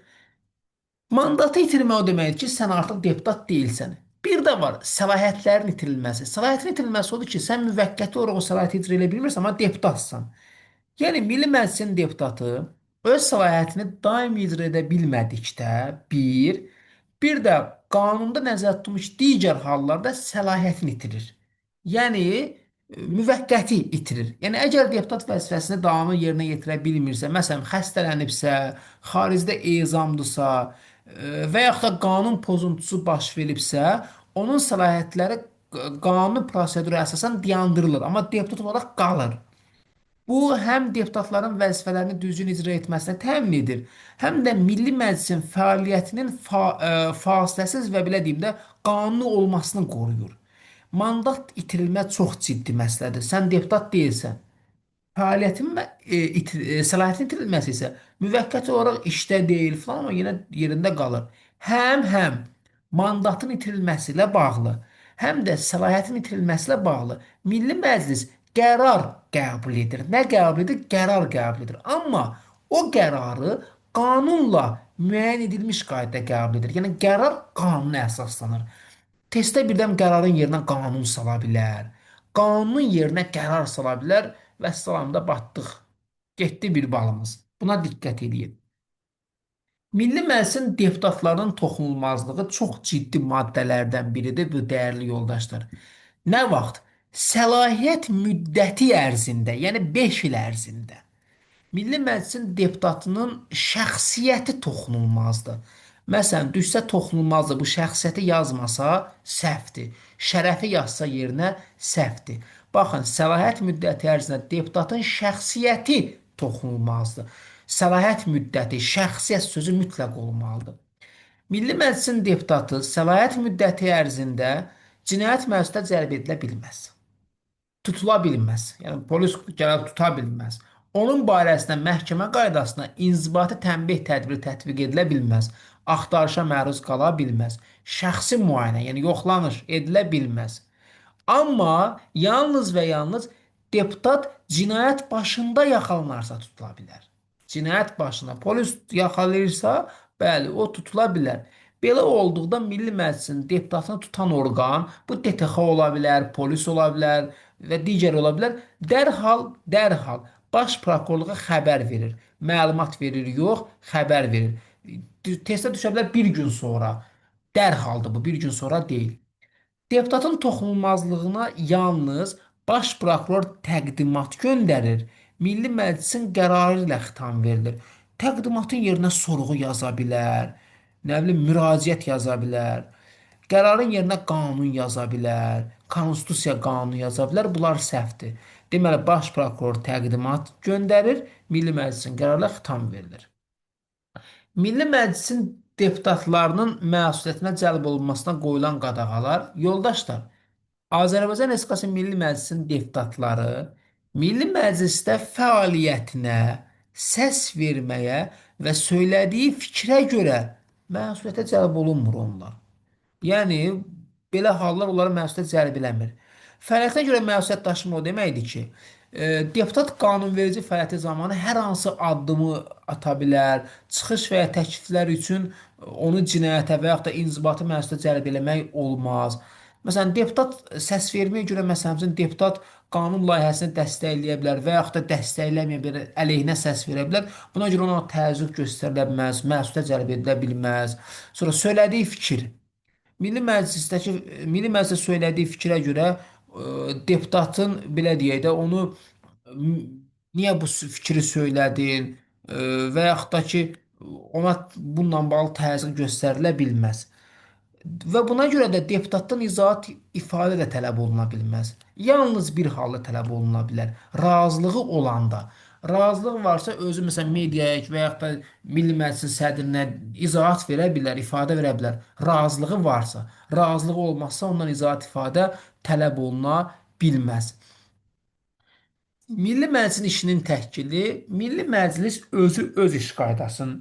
Mandatı itirmək o deməkdir ki, sən artıq deputat deyilsən. Bir də var, səlahiyyətlərin itirilməsi. Səlahiyyətin itirilməsi odur ki, sən müvəqqəti olaraq o səlahiyyəti icra edə bilmirsən, amma deputatsan. Yəni Milli Məclisin deputatı öz səlahiyyətini daim icra edə bilmədikdə, bir də qanunda nəzərdə tutulmuş digər hallarda səlahiyyətini itirir. Yəni müvəqqəti itirir. Yəni əgər deputat vəzifəsini davamlı yerinə yetirə bilmirsə, məsələn, xəstələnibsə, xaricdə ezamdırsa, və yaxud da qanun pozuntusu baş veribsə, onun səlahiyyətləri qanuni prosedura əsasən dayandırılır, amma deputat olaraq qalır. Bu həm deputatların vəzifələrini düzgün icra etməsinə təmin edir, həm də Milli Məclisin fəaliyyətinin fasiləsiz və belə deyim də qanuni olmasını qoruyur. Mandat itirilmə çox ciddi məsələdir. Sən deputat deyilsən. Fəaliyyətin səlahiyyətin itirilməsi isə müvəqqəti olaraq işdə deyil falan, amma yenə yerində qalır. Həm mandatın itirilməsi ilə bağlı, həm də səlahiyyətin itirilməsi ilə bağlı Milli Məclis qərar qəbul edir. Nə qəbul edir? Qərar qəbul edir. Amma o qərarı qanunla müəyyən edilmiş qaydada qəbul edir. Yəni qərar qanuna əsaslanır. Testdə birdən qərarın yerinə qanun sala bilər. Qanunun yerinə qərar sala bilər və salamda batdıq. Getdi bir balımız. Buna diqqət edin. Milli Məclisin deputatlarının toxunulmazlığı çox ciddi maddələrdən biridir bu dəyərli yoldaşlar. Nə vaxt? Səlahiyyət müddəti ərzində, yəni 5 il ərzində Milli Məclisin deputatının şəxsiyyəti toxunulmazdır. Məsələn, düşsə toxunulmazdır, bu şəxsiyyəti yazmasa səhvdir. Şərəfi yazsa yerinə səhvdir. Baxın, səlahiyyət müddəti ərzində deputatın şəxsiyyəti toxunulmazdır. Səlahiyyət müddəti, şəxsiyyət sözü mütləq olmalıdır. Milli Məclisin deputatı səlahiyyət müddəti ərzində cinayət məsuliyyətinə cəlb edilə bilməz, tutula bilməz. Yəni polis gəlib tuta bilməz. Onun barəsində məhkəmə qaydasına inzibati tənbeh tədbiri tətbiq edilə bilməz. Axtarışa məruz qala bilməz. Şəxsi müayinə, yəni yoxlanış edilə bilməz. Amma yalnız və yalnız deputat cinayət başında yaxalanarsa tutula bilər. Cinayət başına polis yaxalayırsa, bəli, o tutula bilər. Belə olduqda Milli Məclisin deputatını tutan orqan, bu DTX ola bilər, polis ola bilər və digər ola bilər. Dərhal baş prokurorluğa xəbər verir. Məlumat verir, yox, xəbər verir. Testə düşə bilər bir gün sonra. Dərhaldır bu, bir gün sonra deyil. Deputatın toxunulmazlığına yalnız baş prokuror təqdimat göndərir. Milli Məclisin qərarı ilə xitam verilir. Təqdimatın yerinə sorğu yaza bilər, nə bilim müraciət yaza bilər. Qərarın yerinə qanun yaza bilər, konstitusiya qanunu yaza bilər. Bunlar səhvdir. Deməli, baş prokuror təqdimat göndərir, Milli Məclisin qərarına xitam verilir. Milli Məclisin deputatlarının məsuliyyətinə cəlb olunmasına qoyulan qadağalar, yoldaşlar, Azərbaycan Respublikası Milli Məclisinin deputatları Milli Məclisdə fəaliyyətinə, səs verməyə və söylədiyi fikrə görə məsuliyyətə cəlb olunmur onlar. Yəni belə hallar onları məsuliyyət cəlb eləmir. Fəaliyyətinə görə məsuliyyət daşıma o deməkdir ki, deputat qanunverici fəaliyyəti zamanı hər hansı addımı ata bilər, çıxış və ya təkliflər üçün onu cinayətə və yaxud da inzibati məsuliyyətə cəlb eləmək olmaz. Məsələn, deputat səs verməyə görə məsələn üçün deputat qanun layihəsini dəstəkləyə bilər və yaxud da dəstəkləməyə bilər, əleyhinə səs verə bilər. Buna görə ona təzyiq göstərilə bilməz, məsuliyyətə cəlb edilə bilməz. Sonra söylədiyi fikir Milli Məclisdə söylədiyi fikrə görə deputatın belə deyək də onu m, niyə bu fikri söylədin və yaxud da ki ona bununla bağlı təzyiq göstərilə bilməz. Və buna görə də deputatdan izahat ifadə də tələb oluna bilməz. Yalnız bir halda tələb oluna bilər. Razılığı olanda. Razılıq varsa özü məsələn mediaya və yaxud da Milli Məclisin sədrinə izahat verə bilər, ifadə verə bilər. Razılığı varsa, razılığı olmazsa ondan izahat ifadə tələb oluna bilməz. Milli Məclisin işinin təhkili Milli Məclis özü öz iş qaydasını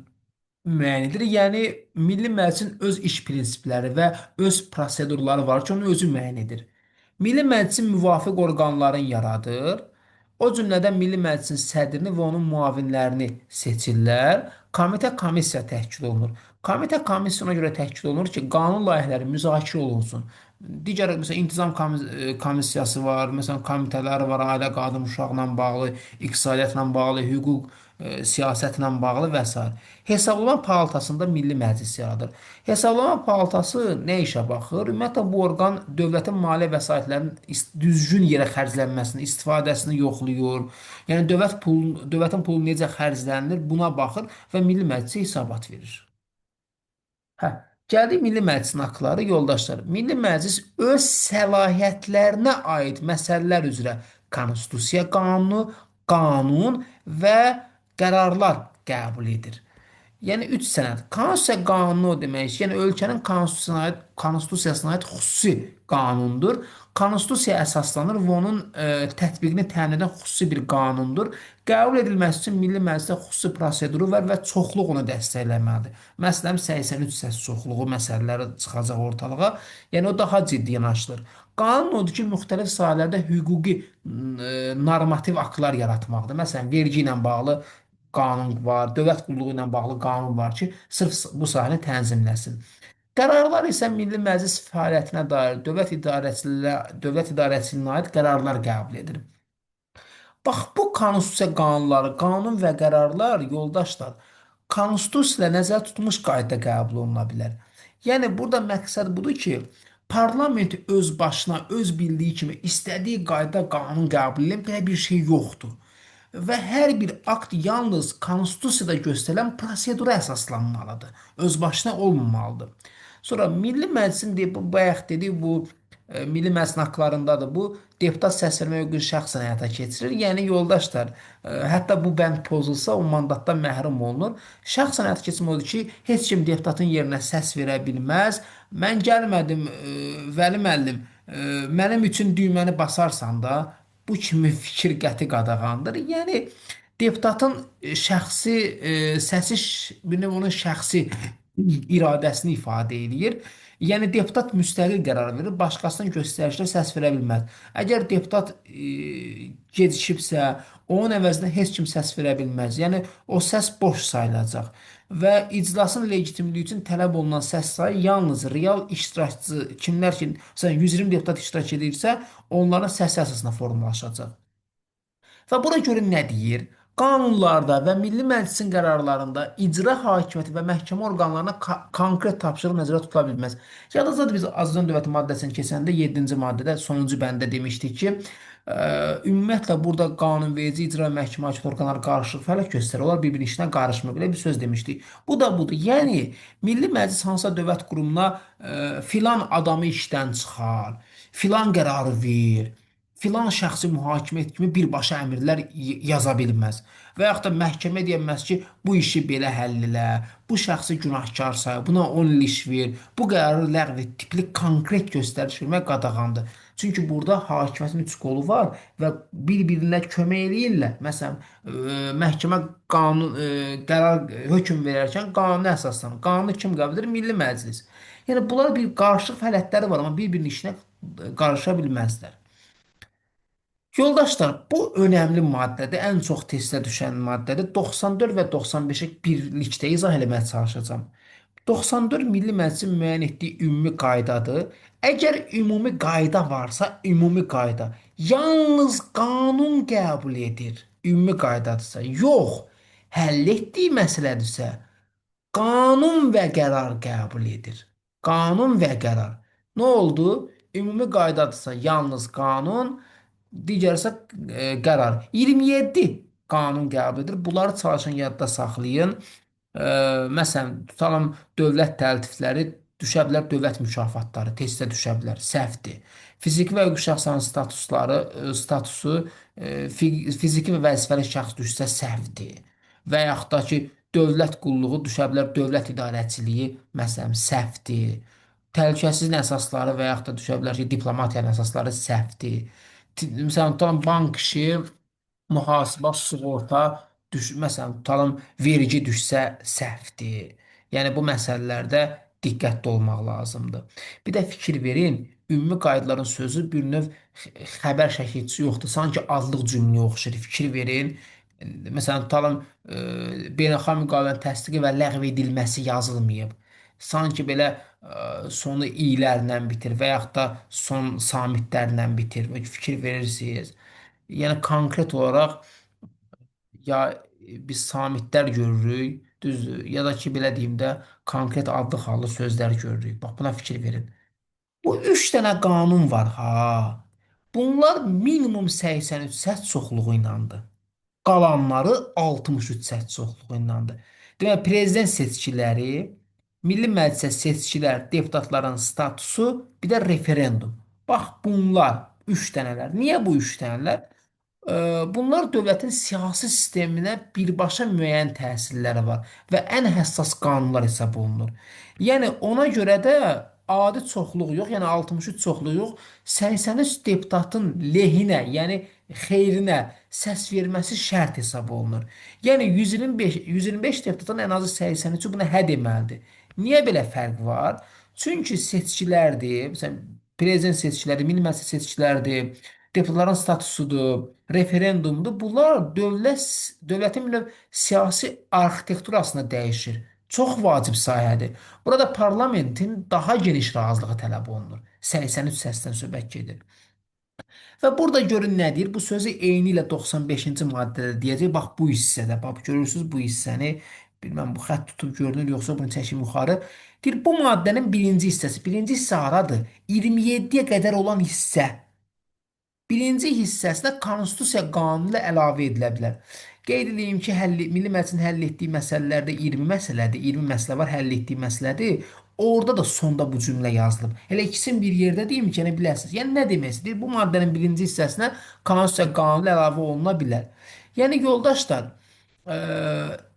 müəyyən edir. Yəni Milli Məclisin öz iş prinsipləri və öz prosedurları var ki, onu özü müəyyən edir. Milli Məclisin müvafiq orqanlarını yaradır. O cümlədən Milli Məclisin sədrini və onun müavinlərini seçirlər. Komitə komissiya təşkil olunur. Komitə komissiya ona görə təşkil olunur ki, qanun layihələri müzakirə olunsun. Digər məsələn komissiyası var, məsələn komitələr var, ailə, qadın, uşaqla bağlı, iqtisadiyyatla bağlı, hüquq siyasətlə bağlı və s. Hesablama palatasında Milli Məclis yaradır. Hesablama palatası nə işə baxır? Ümumiyyətlə bu orqan dövlətin maliyyə vəsaitlərinin düzgün yerə xərclənməsini, istifadəsini yoxlayır. Yəni dövlətin pulu necə xərclənir buna baxır və Milli Məclisə hesabat verir. Hə, gəldik Milli Məclisin haqları, yoldaşlar. Milli Məclis öz səlahiyyətlərinə aid məsələlər üzrə konstitusiya qanunu, qanun və qərarlar qəbul edir. Yəni 3 sənəd. Konstitusiya qanunu o demək ki, yəni ölkənin konstitusiyasına aid xüsusi qanundur. Konstitusiya əsaslanır və onun tətbiqini təmin edən xüsusi bir qanundur. Qəbul edilməsi üçün Milli Məclisdə xüsusi proseduru var və çoxluq onu dəstəkləməlidir. Məsələn, 83 səs çoxluğu məsələləri çıxacaq ortalığa. Yəni o daha ciddi yanaşılır. Qanun odur ki, müxtəlif sahələrdə hüquqi normativ aktlar yaratmaqdır. Məsələn, vergi ilə bağlı qanun var, dövlət qulluğu ilə bağlı qanun var ki, sırf bu sahəni tənzimləsin. Qərarlar isə Milli Məclis fəaliyyətinə dair dövlət idarəçiliyinə aid qərarlar qəbul edir. Bax, bu konstitusiya qanunları, qanun və qərarlar, yoldaşlar, konstitusiya ilə nəzərdə tutulmuş qaydada qəbul oluna bilər. Yəni, burada məqsəd budur ki, parlament öz başına, öz bildiyi kimi istədiyi qaydada qanun qəbul edən belə bir şey yoxdur. Və hər bir akt yalnız konstitusiyada göstərilən prosedura əsaslanmalıdır. Öz başına olmamalıdır. Sonra Milli Məclisin bayaq dedik bu Milli Məclisin haqlarındadır. Bu deputat səs vermə hüququ şəxsən həyata keçirir. Yəni yoldaşlar, hətta bu bənd pozulsa o mandatdan məhrum olunur. Şəxsən həyata keçirmə odur ki, heç kim deputatın yerinə səs verə bilməz. Mən gəlmədim, Vəli müəllim, mənim üçün düyməni basarsan da, bu kimi fikir qəti qadağandır. Yəni deputatın şəxsi səsi onun şəxsi iradəsini ifadə edir. Yəni deputat müstəqil qərar verir, başqasının göstərişinə səs verə bilməz. Əgər deputat gecikibsə, onun əvəzinə heç kim səs verə bilməz. Yəni o səs boş sayılacaq və iclasın legitimliyi üçün tələb olunan səs sayı yalnız real iştirakçı kimlər ki, məsələn 120 deputat iştirak edirsə, onların səsi əsasında formalaşacaq. Və buna görə nə deyir? Qanunlarda və Milli Məclisin qərarlarında icra hakimiyyəti və məhkəmə orqanlarına konkret tapşırıq nəzərdə tutula bilməz. Yadınızdadır biz Azərbaycan dövləti maddəsini keçəndə 7-ci maddədə sonuncu bəndə demişdik ki, ümumiyyətlə burada qanunverici, icra və məhkəmə hakimiyyəti orqanları qarışıq fəaliyyət göstərir. Onlar bir-birinin işinə qarışmır. Belə bir söz demişdik. Bu da budur. Yəni Milli Məclis hansısa dövlət qurumuna filan adamı işdən çıxar, filan qərarı ver, filan şəxsi mühakimə et kimi birbaşa əmrlər yaza bilməz. Və yaxud da məhkəmə deyəməz ki, bu işi belə həll elə, bu şəxsi günahkar say, buna 10 il iş ver, bu qərarı ləğv et, tipli konkret göstəriş vermək qadağandır. Çünki burada hakimiyyətin üç qolu var və bir-birinə kömək eləyirlər. Məsələn, məhkəmə qanun qərar hökm verərkən qanuna əsaslanır. Qanunu kim qəbul edir? Milli Məclis. Yəni bunlar bir qarışıq fəaliyyətləri var, amma bir-birinin işinə qarışa bilməzlər. Yoldaşlar, bu önəmli maddədir. Ən çox testə düşən maddədir. 94 və 95-i birlikdə izah eləməyə çalışacağam. 94 Milli Məclisin müəyyən etdiyi ümumi qaydadır. Əgər ümumi qayda varsa, ümumi qayda yalnız qanun qəbul edir. Ümumi qaydadırsa, yox. Həll etdiyi məsələdirsə, qanun və qərar qəbul edir. Qanun və qərar. Nə oldu? Ümumi qaydadırsa, yalnız qanun, digərsə qərar. 27 qanun qəbul edir. Bunları çalışın yadda saxlayın. Məsələn, tutalım dövlət təltifləri düşə bilər, dövlət mükafatları testə düşə bilər. Səhvdir. Fiziki və hüquqi şəxslərin statusu fiziki və vəzifəli şəxs düşsə səhvdir. Və yaxud da ki, dövlət qulluğu düşə bilər, dövlət idarəçiliyi məsələn səhvdir. Təhlükəsizliyin əsasları və yaxud da düşə bilər ki, diplomatiyanın əsasları səhvdir. Məsələn, tutalım bank işi, mühasibə, sığorta məsələn, tutalım vergi düşsə səhvdir. Yəni bu məsələlərdə diqqətli olmaq lazımdır. Bir də fikir verin, ümumi qaydaların sözü bir növ xəbər şəkilçisi yoxdur. Sanki adlıq cümləyə oxşayır. Fikir verin. Məsələn, tutalım beynəlxalq müqavilənin təsdiqi və ləğv edilməsi yazılmayıb. Sanki belə sonu i-lərlə bitir və yaxud da son samitlərlə bitir. Fikir verirsiniz. Yəni konkret olaraq ya biz samitlər görürük, düzdür, ya da ki belə deyim də konkret adlı hallı sözlər görürük. Bax buna fikir verin. Bu üç dənə qanun var ha. Bunlar minimum 83 səs çoxluğu iləndir. Qalanları 63 səs çoxluğu iləndir. Demək, prezident seçkiləri, Milli Məclisə seçkilər, deputatların statusu, bir də referendum. Bax bunlar üç dənələr. Niyə bu üç dənələr? Bunlar dövlətin siyasi sisteminə birbaşa müəyyən təsirləri var və ən həssas qanunlar hesab olunur. Yəni ona görə də adi çoxluq yox, yəni 63 çoxluq yox, 83 deputatın lehinə, yəni xeyrinə səs verməsi şərt hesab olunur. Yəni 125 deputatın ən azı 83-ü buna hə deməlidir. Niyə belə fərq var? Çünki seçkilərdir, məsələn, prezident seçkiləri, milli məclis seçkilərdir, deputatların statusudur, referendumdur. Bunlar dövlətin bir növ siyasi arxitekturasını dəyişir. Çox vacib sahədir. Burada parlamentin daha geniş razılığı tələb olunur. 83 səsdən söhbət gedir. Və burada görün nə deyir? Bu sözü eyni ilə 95-ci maddədə deyəcək. Bax bu hissədə, bax görürsüz bu hissəni. Bilməm bu xətt tutub görünür yoxsa bunu çəkim yuxarı. Deyir bu maddənin birinci hissəsi. Birinci hissə haradır? 27-yə qədər olan hissə. Birinci hissəsinə konstitusiya qanunu ilə əlavə edilə bilər. Qeyd edeyim ki, Milli Məclisin həll etdiyi məsələlərdə 20 məsələdir. 20 məsələ var, həll etdiyi məsələdir. Orada da sonda bu cümlə yazılıb. Elə ikisini bir yerdə deyim ki, yəni biləsiniz. Yəni nə demək istəyir? Bu maddənin birinci hissəsinə konstitusiya qanunu ilə əlavə oluna bilər. Yəni yoldaşlar,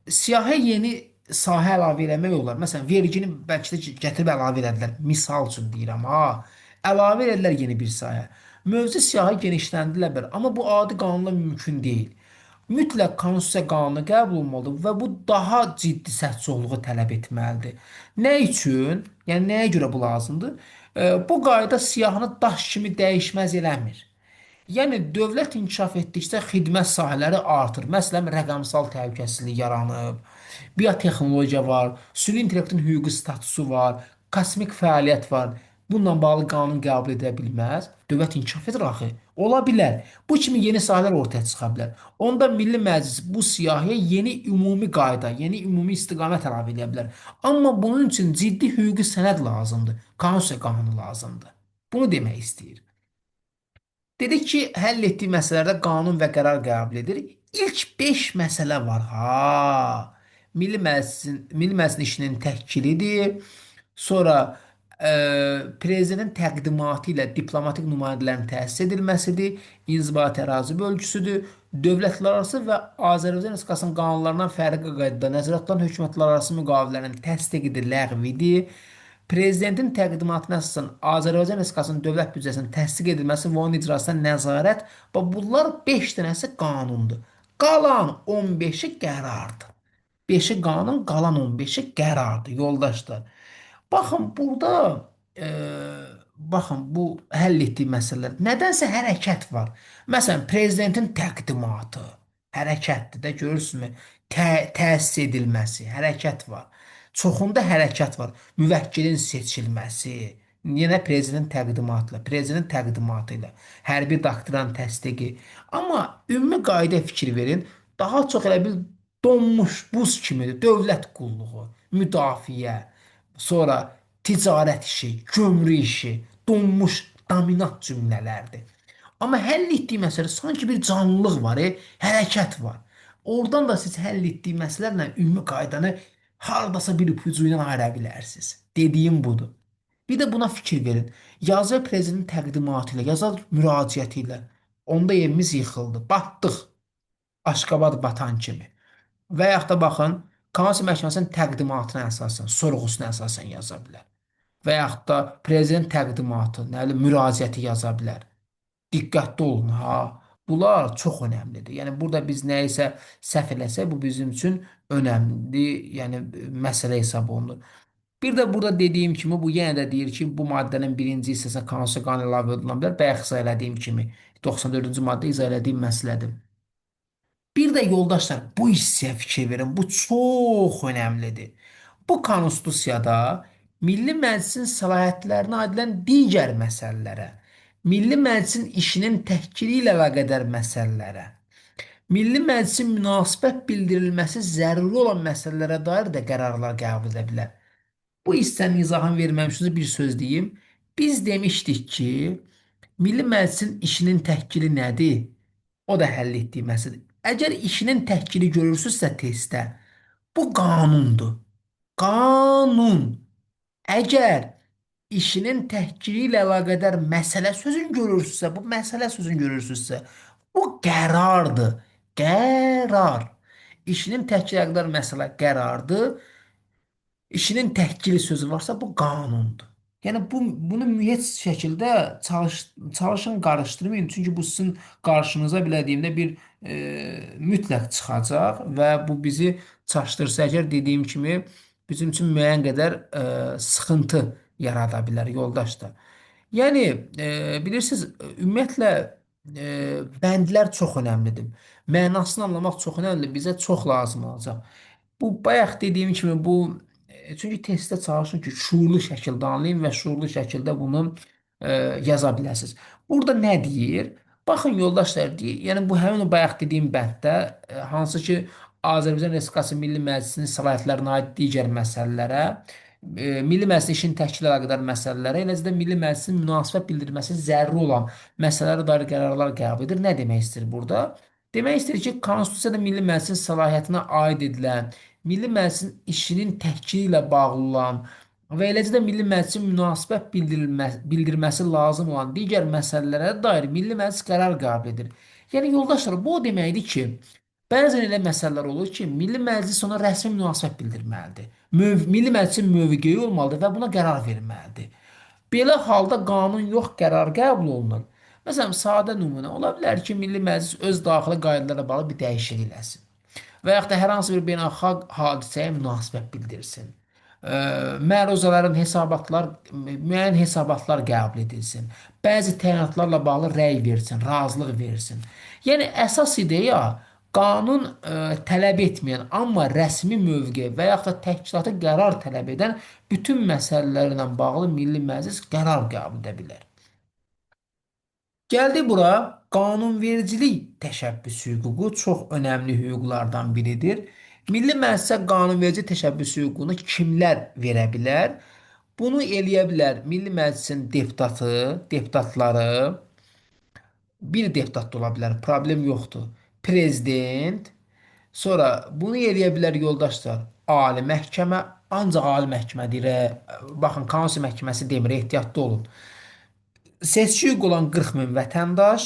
siyahıya yeni sahə əlavə eləmək olar. Məsələn, vergini bəlkə də gətirib əlavə elədilər. Misal üçün deyirəm, ha. Əlavə elədilər yeni bir sahə. Mövzu siyahı genişləndirilə bilər, amma bu adi qanunla mümkün deyil. Mütləq konstitusiya qanunu qəbul olunmalıdır və bu daha ciddi səs çoxluğu tələb etməlidir. Nə üçün? Yəni nəyə görə bu lazımdır? Bu qayda siyahını daş kimi dəyişməz eləmir. Yəni dövlət inkişaf etdikcə xidmət sahələri artır. Məsələn, rəqəmsal təhlükəsizlik yaranıb, biotexnologiya var, süni intellektin hüquqi statusu var, kosmik fəaliyyət var. Bununla bağlı qanun qəbul edə bilməz. Dövlət inkişaf edir axı. Ola bilər. Bu kimi yeni sahələr ortaya çıxa bilər. Onda Milli Məclis bu siyahıya yeni ümumi qayda, yeni ümumi istiqamət əlavə edə bilər. Amma bunun üçün ciddi hüquqi sənəd lazımdır. Konstitusiya qanunu lazımdır. Bunu demək istəyir. Dedik ki, həll etdiyi məsələlərdə qanun və qərar qəbul edir. İlk 5 məsələ var. Ha, Milli Məclisin işinin təşkilidir. Sonra prezidentin təqdimatı ilə diplomatik nümayəndələrin təsis edilməsidir. İnzibati ərazi bölgüsüdür. Dövlətlərarası və Azərbaycan Respublikasının qanunlarından fərqli qaydada nəzərə tutulan hökumətlərarası müqavilələrin təsdiqidir, ləğvidir. Prezidentin təqdimatına əsasən Azərbaycan Respublikasının dövlət büdcəsinin təsdiq edilməsi və onun icrasına nəzarət və bunlar 5 dənəsi qanundur. Qalan 15-i qərardır. 5-i qanun, qalan 15-i qərardır, yoldaşlar. Baxın burada baxın bu həll etdiyi məsələlər. Nədənsə hərəkət var. Məsələn, prezidentin təqdimatı hərəkətdir də görürsünüzmü? Təsis edilməsi, hərəkət var. Çoxunda hərəkət var. Müvəkkilin seçilməsi, yenə prezident təqdimatı ilə, hərbi doktrinanın təsdiqi. Amma ümumi qayda fikir verin, daha çox elə bil donmuş buz kimidir. Dövlət qulluğu, müdafiə, sonra ticarət işi, gömrük işi, donmuş dominant cümlələrdir. Amma həll etdiyi məsələ sanki bir canlılıq var, hərəkət var. Oradan da siz həll etdiyi məsələlərlə ümumi qaydanı hardasa bir ipucu ilə ayıra bilərsiniz. Dediyim budur. Bir də buna fikir verin. Yazı prezidentin təqdimatı ilə, yazar müraciəti ilə onda evimiz yıxıldı, batdıq. Aşqabad batan kimi. Və yaxud da baxın, Konstitusiya Məhkəməsinin təqdimatına əsasən, sorğusuna əsasən yaza bilər. Və yaxud da prezident təqdimatı, nə bilim, müraciəti yaza bilər. Diqqətli olun ha. Bunlar çox önəmlidir. Yəni burada biz nə isə səhv eləsək, bu bizim üçün önəmli, yəni məsələ hesab olunur. Bir də burada dediyim kimi bu yenə də deyir ki, bu maddənin birinci hissəsinə Konstitusiya qanunu əlavə edilə bilər. Bayaq izah elədiyim kimi 94-cü maddə izah elədiyim məsələdir. Bir də yoldaşlar bu hissəyə fikir verin. Bu çox önəmlidir. Bu konstitusiyada Milli Məclisin səlahiyyətlərinə aidilən digər məsələlərə, Milli Məclisin işinin təhkili ilə əlaqədar məsələlərə, Milli Məclisin münasibət bildirilməsi zəruri olan məsələlərə dair də qərarlar qəbul edə bilər. Bu hissənin izahını verməmişsiniz bir söz deyim. Biz demişdik ki, Milli Məclisin işinin təhkili nədir? O da həll etdiyi məsələdir. Əgər işinin təhkili görürsünüzsə testdə, bu qanundur. Qanun. Əgər işinin təhkili ilə əlaqədar məsələ sözün görürsünüzsə, bu məsələ sözün görürsünüzsə, bu qərardır. Qərar. İşinin təhkili ilə əlaqədar məsələ qərardır. İşinin təhkili sözü varsa bu qanundur. Yəni bunu heç şəkildə çalışın qarışdırmayın. Çünki bu sizin qarşınıza bilədiyimdə bir mütləq çıxacaq və bu bizi çaşdırsa əgər dediyim kimi bizim üçün müəyyən qədər sıxıntı yarada bilər yoldaşlar. Yəni bilirsiniz ümumiyyətlə bəndlər çox önəmlidir. Mənasını anlamaq çox önəmlidir. Bizə çox lazım olacaq. Bu bayaq dediyim kimi bu çünki testdə çalışın ki, şuurlu şəkildə anlayın və şuurlu şəkildə bunu yaza biləsiniz. Burada nə deyir? Baxın yoldaşlar deyir, yəni bu həmin o bayaq dediyim bənddə hansı ki Azərbaycan Respublikası Milli Məclisinin səlahiyyətlərinə aid digər məsələlərə, Milli Məclisin işin təşkili əlaqədar məsələlərə, eləcə də Milli Məclisin münasibət bildirməsi zəruri olan məsələlərə dair qərarlar qəbul edir. Nə demək istəyir burada? Demək istəyir ki, Konstitusiyada Milli Məclisin səlahiyyətinə aid edilən Milli Məclisin işinin təhkili ilə bağlı olan və eləcə də Milli Məclisin münasibət bildirməsi lazım olan digər məsələlərə dair Milli Məclis qərar qəbul edir. Yəni yoldaşlar, bu o deməkdir ki, bəzən elə məsələlər olur ki, Milli Məclis ona rəsmi münasibət bildirməlidir. Milli Məclisin mövqeyi olmalıdır və buna qərar verməlidir. Belə halda qanun yox, qərar qəbul olunur. Məsələn, sadə nümunə ola bilər ki, Milli Məclis öz daxili qaydalarına bağlı bir dəyişiklik eləsin və yaxud da hər hansı bir beynəlxalq hadisəyə münasibət bildirsin. Məruzələrin müəyyən hesabatlar qəbul edilsin. Bəzi təyinatlarla bağlı rəy versin, razılıq versin. Yəni əsas ideya qanun tələb etməyən, amma rəsmi mövqe və yaxud da təşkilata qərar tələb edən bütün məsələlərlə bağlı Milli Məclis qərar qəbul edə bilər. Gəldi bura, qanunvericilik təşəbbüs hüququ çox önəmli hüquqlardan biridir. Milli Məclisə qanunverici təşəbbüs hüququnu kimlər verə bilər? Bunu eləyə bilər Milli Məclisin deputatları, bir deputat da ola bilər, problem yoxdur. Prezident, sonra bunu eləyə bilər yoldaşlar, Ali Məhkəmə, ancaq Ali Məhkəmə deyir, baxın, Konstitusiya Məhkəməsi demir, ehtiyatlı olun. Seçki hüququ olan 40 min vətəndaş,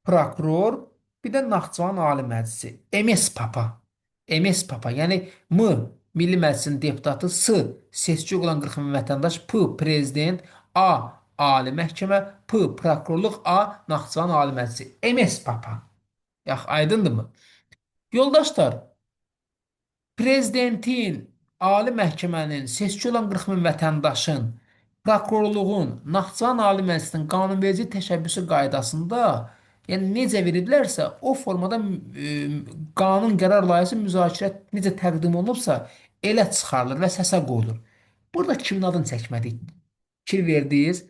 prokuror, bir də Naxçıvan Ali Məclisi, MS Papa. MS Papa, yəni M Milli Məclisin deputatı, S. Seçici olan 40 min vətəndaş, P. Prezident, A. Ali Məhkəmə, P. Prokurorluq, A. Naxçıvan Ali Məclisi. MS Papa. Yax, aydındırmı? Yoldaşlar, prezidentin, Ali Məhkəmənin, seçki olan 40 min vətəndaşın, prokurorluğun, Naxçıvan Ali Məclisinin qanunverici təşəbbüsü qaydasında, yəni necə veriblərsə, o formada qanun qərar layihəsi müzakirə necə təqdim olunubsa, elə çıxarılır və səsə qoyulur. Burada kimin adını çəkmədik? Fikir verdiniz.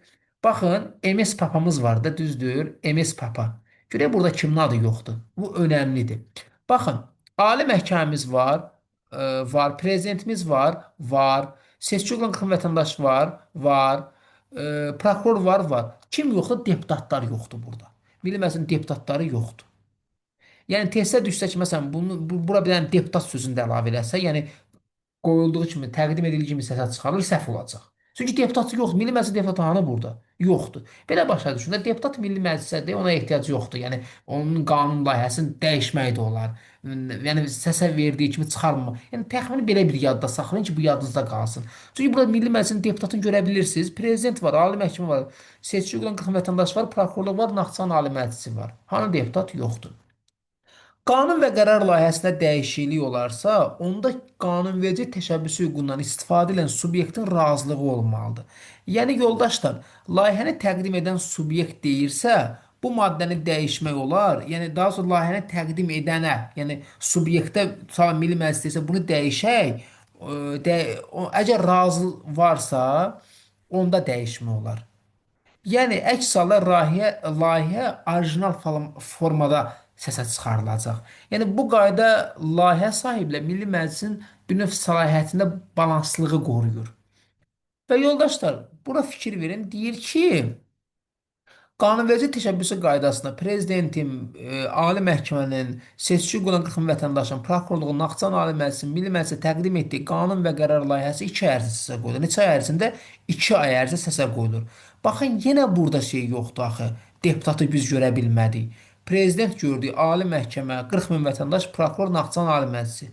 Baxın, MS papamız var da, düzdür? MS papa. Görək burada kimin adı yoxdur. Bu önəmlidir. Baxın, Ali Məhkəməmiz var, var, prezidentimiz var, seçki olan 40 vətəndaş var, prokuror var. Kim yoxdur? Deputatlar yoxdur burada. Milli Məclisin deputatları yoxdur. Yəni testə düşsə ki, məsələn, bura bir dənə deputat sözünü də əlavə eləsə, yəni qoyulduğu kimi, təqdim edildiyi kimi səsə çıxarılır, səhv olacaq. Çünki deputat yoxdur. Milli Məclis deputatı hanı burada? Yoxdur. Belə başa düşün də, deputat Milli Məclisədir, ona ehtiyac yoxdur. Yəni onun qanun layihəsini dəyişmək də olar. Yəni səsə verdiyi kimi çıxarmama. Yəni təxmini belə bir yadda saxlayın ki, bu yadınızda qalsın. Çünki burada Milli Məclisin deputatını görə bilirsiniz. Prezident var, Ali Məhkəmə var, seçici olan 40 vətəndaş var, prokurorluq var, Naxçıvan Ali Məclisi var. Hanı deputat? Yoxdur. Qanun və qərar layihəsində dəyişiklik olarsa, onda qanunverici təşəbbüsü hüququndan istifadə edən subyektin razılığı olmalıdır. Yəni yoldaşlar, layihəni təqdim edən subyekt deyirsə, bu maddəni dəyişmək olar. Yəni daha sonra layihəni təqdim edənə, yəni subyektə tutalım Milli Məclis deyirsə, bunu dəyişək. Əgər razı varsa, onda dəyişmək olar. Yəni əks halda layihə orijinal formada səsə çıxarılacaq. Yəni bu qayda layihə sahiblə Milli Məclisin bir növ səlahiyyətində balanslığı qoruyur. Və yoldaşlar, bura fikir verin, deyir ki, qanunverici təşəbbüsü qaydasında prezidentin, Ali Məhkəmənin, seçici olan 40 min vətəndaşın, prokurorluğun, Naxçıvan Ali Məclisinin, Milli Məclisə təqdim etdiyi qanun və qərar layihəsi 2 ay ərzində səsə qoyulur. Neçə ay ərzində? 2 ay ərzində səsə qoyulur. Baxın, yenə burada şey yoxdur axı. Deputatı biz görə bilmədik. Prezident gördü, Ali Məhkəmə, 40 min vətəndaş, prokuror, Naxçıvan Ali Məclisi.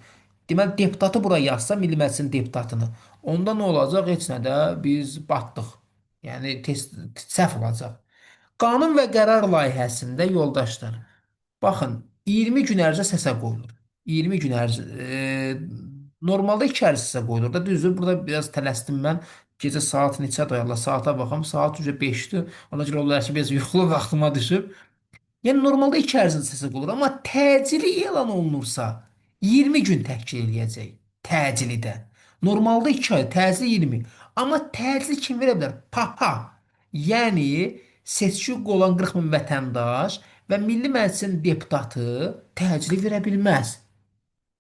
Deməli, deputatı bura yazsa, Milli Məclisin deputatını. Onda nə olacaq? Heç nədə biz batdıq. Yəni, səhv olacaq. Qanun və qərar layihəsində yoldaşlar, baxın, 20 gün ərzə səsə qoyulur. 20 gün ərzə, normalda 2 ərzə səsə qoyulur da, düzdür? Burada biraz tələsdim mən. Gecə saat neçədir? Allah, saata baxım, saat üzrə 5-dir. Ona görə olar ki, biraz yuxulu vaxtıma düşüb. Yəni normalda 2 ərzində səsə qoyulur, amma təcili elan olunursa 20 gün təşkil eləyəcək. Təcilidə. Normalda 2 ay, təcili 20. Amma təcili kim verə bilər? Papa. Yəni seçki hüququ olan 40 min vətəndaş və Milli Məclisin deputatı təcili verə bilməz.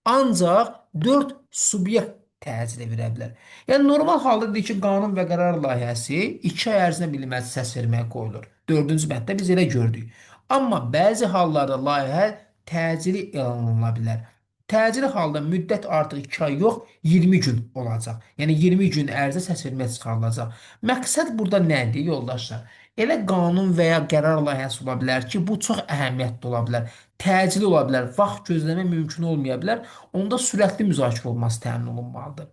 Ancaq 4 subyekt təcili verə bilər. Yəni normal halda deyir ki, qanun və qərar layihəsi 2 ay ərzində Milli Məclisə səs verməyə qoyulur. 4-cü bənddə biz elə gördük. Amma bəzi hallarda layihə təcili elan oluna bilər. Təcili halda müddət artıq 2 ay yox, 20 gün olacaq. Yəni 20 gün ərzə səs verməyə çıxarılacaq. Məqsəd burada nədir, yoldaşlar? Elə qanun və ya qərar layihəsi ola bilər ki, bu çox əhəmiyyətli ola bilər. Təcili ola bilər, vaxt gözləmə mümkün olmaya bilər. Onda sürətli müzakirə olması təmin olunmalıdır.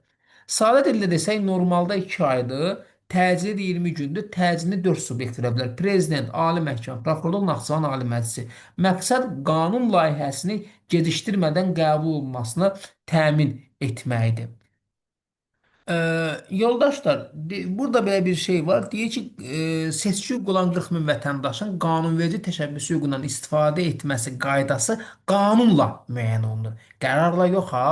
Sadə dillə desək, normalda 2 aydır, təcili də 20 gündür, təcilini 4 subyekt verə bilər. Prezident, Ali Məhkəmə, Prokurorluq, Naxçıvan Ali Məclisi. Məqsəd qanun layihəsini gecikdirmədən qəbul olunmasını təmin etməkdir. Yoldaşlar, burada belə bir şey var. Deyir ki, seçki hüququ olan 40 min vətəndaşın qanunverici təşəbbüsü hüququndan istifadə etməsi qaydası qanunla müəyyən olunur. Qərarla yox ha,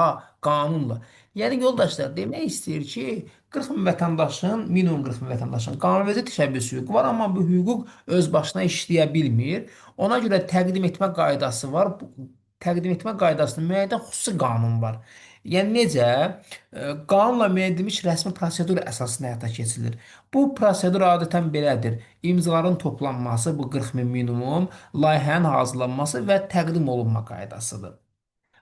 qanunla. Yəni yoldaşlar demək istəyir ki, 40 min vətəndaşın, minimum 40 min vətəndaşın qanunverici təşəbbüsü hüququ var, amma bu hüquq öz başına işləyə bilmir. Ona görə təqdim etmə qaydası var. Bu təqdim etmə qaydasının müəyyən xüsusi qanun var. Yəni necə? Qanunla müəyyən edilmiş rəsmi prosedur əsasında həyata keçirilir. Bu prosedur adətən belədir. İmzaların toplanması, bu 40 min minimum, layihənin hazırlanması və təqdim olunma qaydasıdır.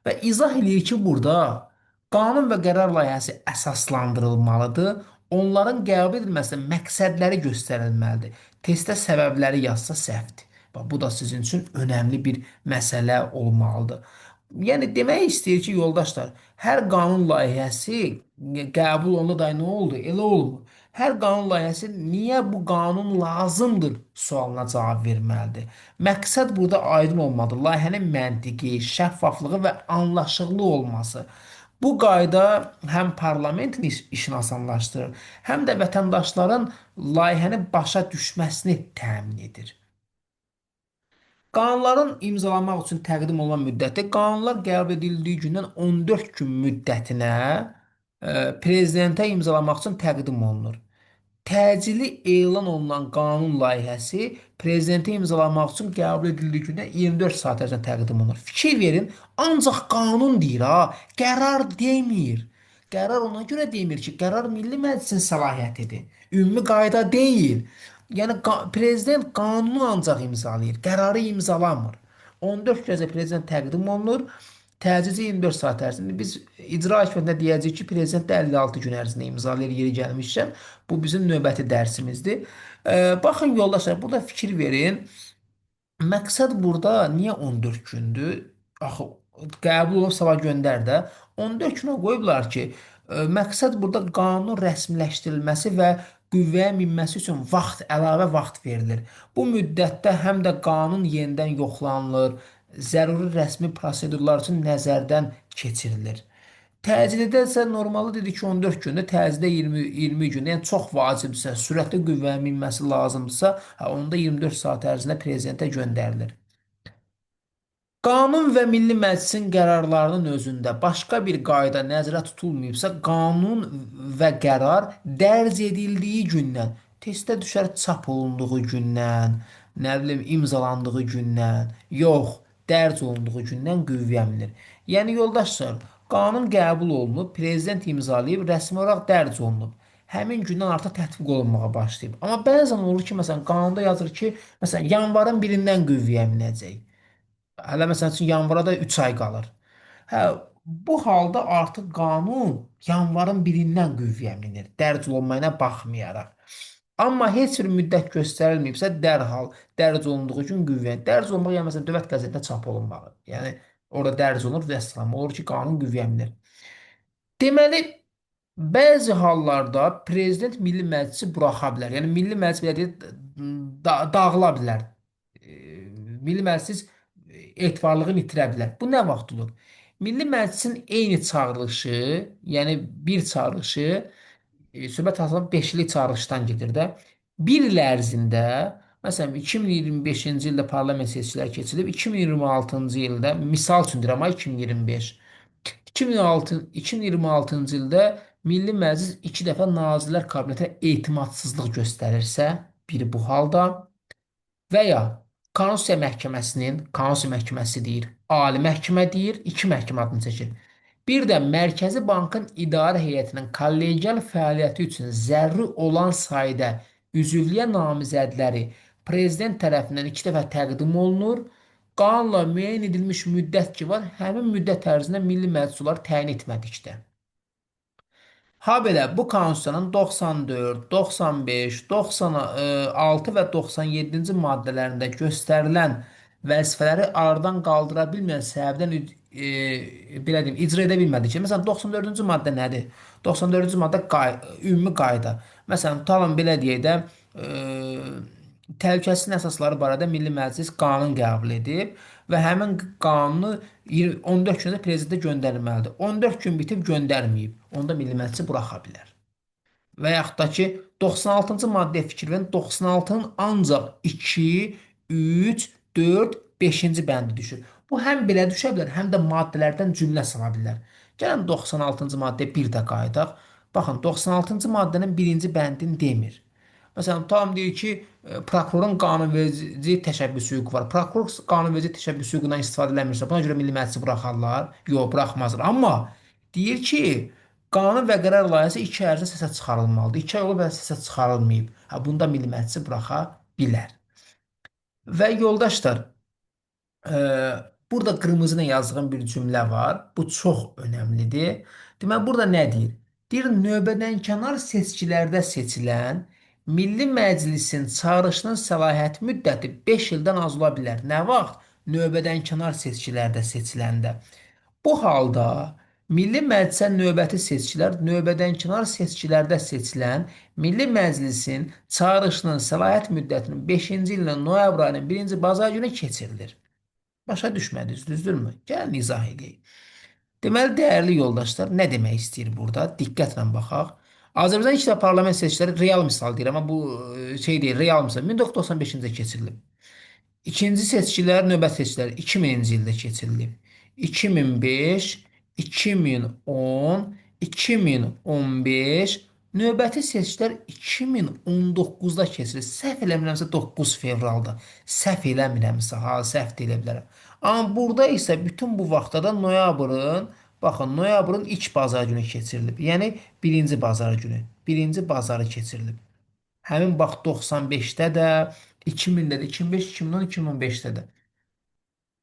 Və izah eləyir ki, burada qanun və qərar layihəsi əsaslandırılmalıdır. Onların qəbul edilməsində məqsədləri göstərilməlidir. Testdə səbəbləri yazsa səhvdir. Bax, bu da sizin üçün önəmli bir məsələ olmalıdır. Yəni demək istəyir ki, yoldaşlar, hər qanun layihəsi qəbul olundu da nə oldu? Elə olmur. Hər qanun layihəsi niyə bu qanun lazımdır sualına cavab verməlidir. Məqsəd burada aydın olmalıdır. Layihənin məntiqi, şəffaflığı və anlaşıqlı olması. Bu qayda həm parlamentin işini asanlaşdırır, həm də vətəndaşların layihəni başa düşməsini təmin edir. Qanunların imzalanmaq üçün təqdim olunan müddəti qanunlar qəbul edildiyi gündən 14 gün müddətinə prezidentə imzalamaq üçün təqdim olunur. Təcili elan olunan qanun layihəsi prezidentə imzalamaq üçün qəbul edildiyi gündən 24 saat ərzində təqdim olunur. Fikir verin, ancaq qanun deyir ha, qərar demir. Qərar ona görə demir ki, qərar Milli Məclisin səlahiyyətidir. Ümumi qayda deyil. Yəni prezident qanunu ancaq imzalayır, qərarı imzalamır. 14 gecə prezident təqdim olunur. Təcili 24 saat ərzində biz icra hakimiyyətinə deyəcəyik ki, prezident də 56 gün ərzində imzalayır yeri gəlmişkən. Bu bizim növbəti dərsimizdir. Baxın yoldaşlar, burada fikir verin. Məqsəd burada niyə 14 gündür? Axı qəbul olub sabah göndər də. 14 günə qoyublar ki, məqsəd burada qanunun rəsmiləşdirilməsi və qüvvəyə minməsi üçün vaxt, əlavə vaxt verilir. Bu müddətdə həm də qanun yenidən yoxlanılır, zəruri rəsmi prosedurlar üçün nəzərdən keçirilir. Təcilidə isə normalı dedi ki 14 gündə, təcilidə 20 gün, yəni çox vacibdirsə, sürətli qüvvəyə minməsi lazımdırsa, onda 24 saat ərzində prezidentə göndərilir. Qanun və Milli Məclisin qərarlarının özündə başqa bir qayda nəzərə tutulmayıbsa, qanun və qərar dərc edildiyi gündən, testə düşər çap olunduğu gündən, nə bilim imzalandığı gündən, yox, dərc olunduğu gündən qüvvəyə minir. Yəni yoldaşlar, qanun qəbul olunub, prezident imzalayıb, rəsmi olaraq dərc olunub. Həmin gündən artıq tətbiq olunmağa başlayıb. Amma bəzən olur ki, məsələn, qanunda yazır ki, məsələn, yanvarın birindən qüvvəyə minəcək. Hələ məsəl üçün yanvara da 3 ay qalır. Hə, bu halda artıq qanun yanvarın birindən qüvvəyə minir, dərc olunmayına baxmayaraq. Amma heç bir müddət göstərilməyibsə, dərhal dərc olunduğu gün qüvvəyə. Dərc olunmaq, yəni məsələn, dövlət qəzetində çap olunmalı. Yəni orada dərc olunur və əsaslanma olur ki, qanun qüvvəyə minir. Deməli, bəzi hallarda prezident Milli Məclisi buraxa bilər. Yəni Milli Məclis belə deyək, dağıla bilər. Milli Məclis etibarlığını itirə bilər. Bu nə vaxt olur? Milli Məclisin eyni çağırılışı, yəni bir çağırışı, söhbət əsasən 5 illik çağırışdan gedir də. Bir il ərzində, məsələn 2025-ci ildə parlament seçkiləri keçirilib, 2026-cı ildə misal üçün deyirəm, 2025 2026-cı ildə Milli Məclis 2 dəfə Nazirlər Kabinetinə etimadsızlıq göstərirsə, biri bu halda və ya Konstitusiya Məhkəməsi deyir, Ali Məhkəmə deyir, iki məhkəmə adını çəkir. Bir də Mərkəzi Bankın İdarə Heyətinin kollegial fəaliyyəti üçün zəruri olan sayda üzvlüyə namizədləri prezident tərəfindən 2 dəfə təqdim olunur. Qanunla müəyyən edilmiş müddət ki var, həmin müddət ərzində Milli Məclis onları təyin etmədikdə. Habelə bu Konstitusiyanın 94, 95, 96 və 97-ci maddələrində göstərilən vəzifələri aradan qaldıra bilməyən səbəbdən belə deyim, icra edə bilmədi ki, məsələn 94-cü maddə nədir? 94-cü maddə ümumi qayda. Məsələn, tutalım belə deyək də, təhlükəsizliyin əsasları barədə Milli Məclis qanun qəbul edib və həmin qanunu 14 gündə prezidentə göndərməlidir. 14 gün bitib göndərməyib. Onda Milli Məclisi buraxa bilər. Və yaxud da ki, 96-cı maddəyə fikir verin, 96-nın ancaq 2, 3, 4, 5-ci bəndi düşür. Bu həm belə düşə bilər, həm də maddələrdən cümlə sala bilər. Gəlin 96-cı maddəyə bir də qayıdaq. Baxın, 96-cı maddənin birinci bəndini demir. Məsələn, tam deyir ki, prokurorun qanunverici təşəbbüs hüququ var. Prokuror qanunverici təşəbbüs hüququndan istifadə eləmirsə, buna görə Milli Məclisi buraxarlar? Yox, buraxmazlar. Amma deyir ki, qanun və qərar layihəsi 2 ay ərzində səsə çıxarılmalıdır. 2 ay olub və səsə çıxarılmayıb. Hə, bunda Milli Məclisi buraxa bilər. Və yoldaşlar, e, burada qırmızı ilə yazdığım bir cümlə var. Bu çox önəmlidir. Deməli, burada nə deyir? Deyir, növbədənkənar seçkilərdə seçilən Milli Məclisin çağırışının səlahiyyət müddəti 5 ildən az ola bilər. Nə vaxt? növbədənkənar seçkilərdə seçiləndə. Bu halda Milli Məclisə növbəti seçkilər növbədənkənar seçkilərdə seçilən Milli Məclisin çağırışının səlahiyyət müddətinin 5-ci ilin noyabr ayının 1-ci bazar günü keçirilir. Başa düşmədiniz, düzdürmü? Gəlin izah edeyim. Deməli, dəyərli yoldaşlar, nə demək istəyir burada? Diqqətlə baxaq. Azərbaycan İlk Dəfə Parlament seçkiləri real misal deyir, amma bu şey deyil, real misal 1995-ci keçirilib. İkinci seçkilər, növbət seçkiləri 2000-ci ildə keçirilib. 2005, 2010, 2015, növbəti seçkilər 2019-da keçirilib. Səhv eləmirəmsə 9 fevralda. Səhv eləmirəmsə, ha, səhv də elə bilərəm. Amma burada isə bütün bu vaxtda noyabrın, baxın, noyabrın ilk bazar günü keçirilib. Yəni birinci bazar günü, birinci bazarı keçirilib. Həmin bax 95-də də, 2000-də də, 2005, 2010, 2015-də də.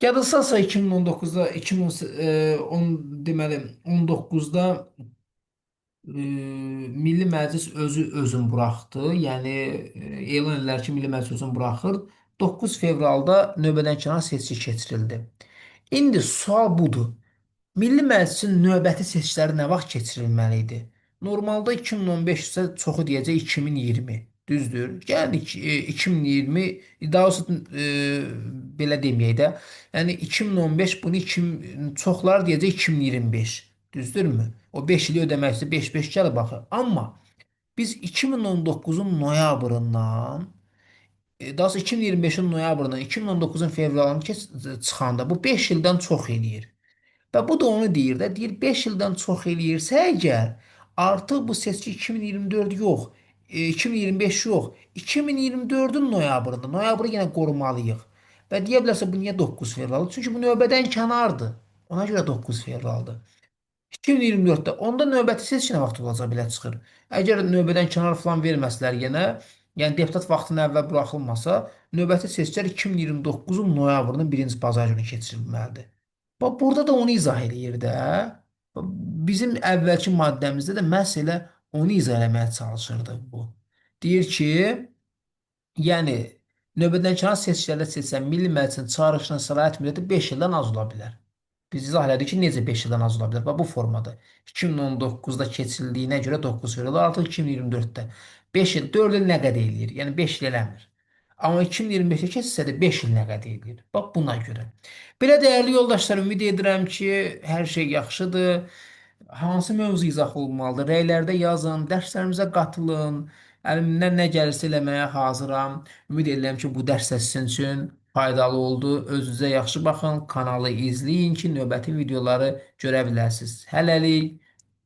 Yadılsazsa 2019-da, 2010 deməli 19-da Milli Məclis özün buraxdı. Yəni elan edilər ki, Milli Məclis özün buraxır. 9 fevralda növbədənkənar seçki keçirildi. İndi sual budur. Milli Məclisin növbəti seçkiləri nə vaxt keçirilməli idi? Normalda 2015 isə çoxu deyəcək 2020. Düzdür? Gəlin 2020, daha doğrusu belə deməyək də. Yəni 2015 bunu 2 çoxlar deyəcək 2025. Düzdürmü? O 5 ili ödəmək istəyir, 5-5 gəlir baxır. Amma biz 2019-un noyabrından daha doğrusu 2025-in noyabrından 2019-un fevralını çıxanda bu 5 ildən çox eləyir. Və bu da onu deyir də, deyir 5 ildən çox eləyirsə əgər, artıq bu seçki 2024 yox, 2025 yox, 2024-ün noyabrında, noyabrı yenə qorumalıyıq. Və deyə bilərsə bu niyə 9 fevraldır? Çünki bu növbədən kənardır. Ona görə 9 fevraldır. 2024-də onda növbəti seçki nə vaxt olacaq belə çıxır. Əgər növbədən kənar falan verməsələr yenə, yəni deputat vaxtından əvvəl buraxılmasa, növbəti seçkilər 2029-un noyabrının 1-ci bazar günü keçirilməlidir. Bax, burada da onu izah eləyir də. Bizim əvvəlki maddəmizdə də məhz elə onu izah eləməyə çalışırdı bu. Deyir ki, yəni növbədənkənar seçkilərdə seçilən Milli Məclisin çağırışının səlahiyyət müddəti 5 ildən az ola bilər. Biz izah elədik ki, necə 5 ildən az ola bilər? Bax, bu formada. 2019-da keçirildiyinə görə 9 fevral, artıq 2024-də. 5 il, 4 il nə qədər eləyir? Yəni 5 il eləmir. Amma 2025-ə keçsə də 5 il nə qədər eləyir? Bax, buna görə. Belə dəyərli yoldaşlar, ümid edirəm ki, hər şey yaxşıdır. Hansı mövzu izah olmalıdır? Rəylərdə yazın, dərslərimizə qatılın. Əlimdən nə gəlirsə eləməyə hazıram. Ümid edirəm ki, bu dərs də sizin üçün faydalı oldu. Özünüzə yaxşı baxın, kanalı izləyin ki, növbəti videoları görə biləsiniz. Hələlik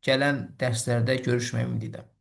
gələn dərslərdə görüşməyə ümid edirəm.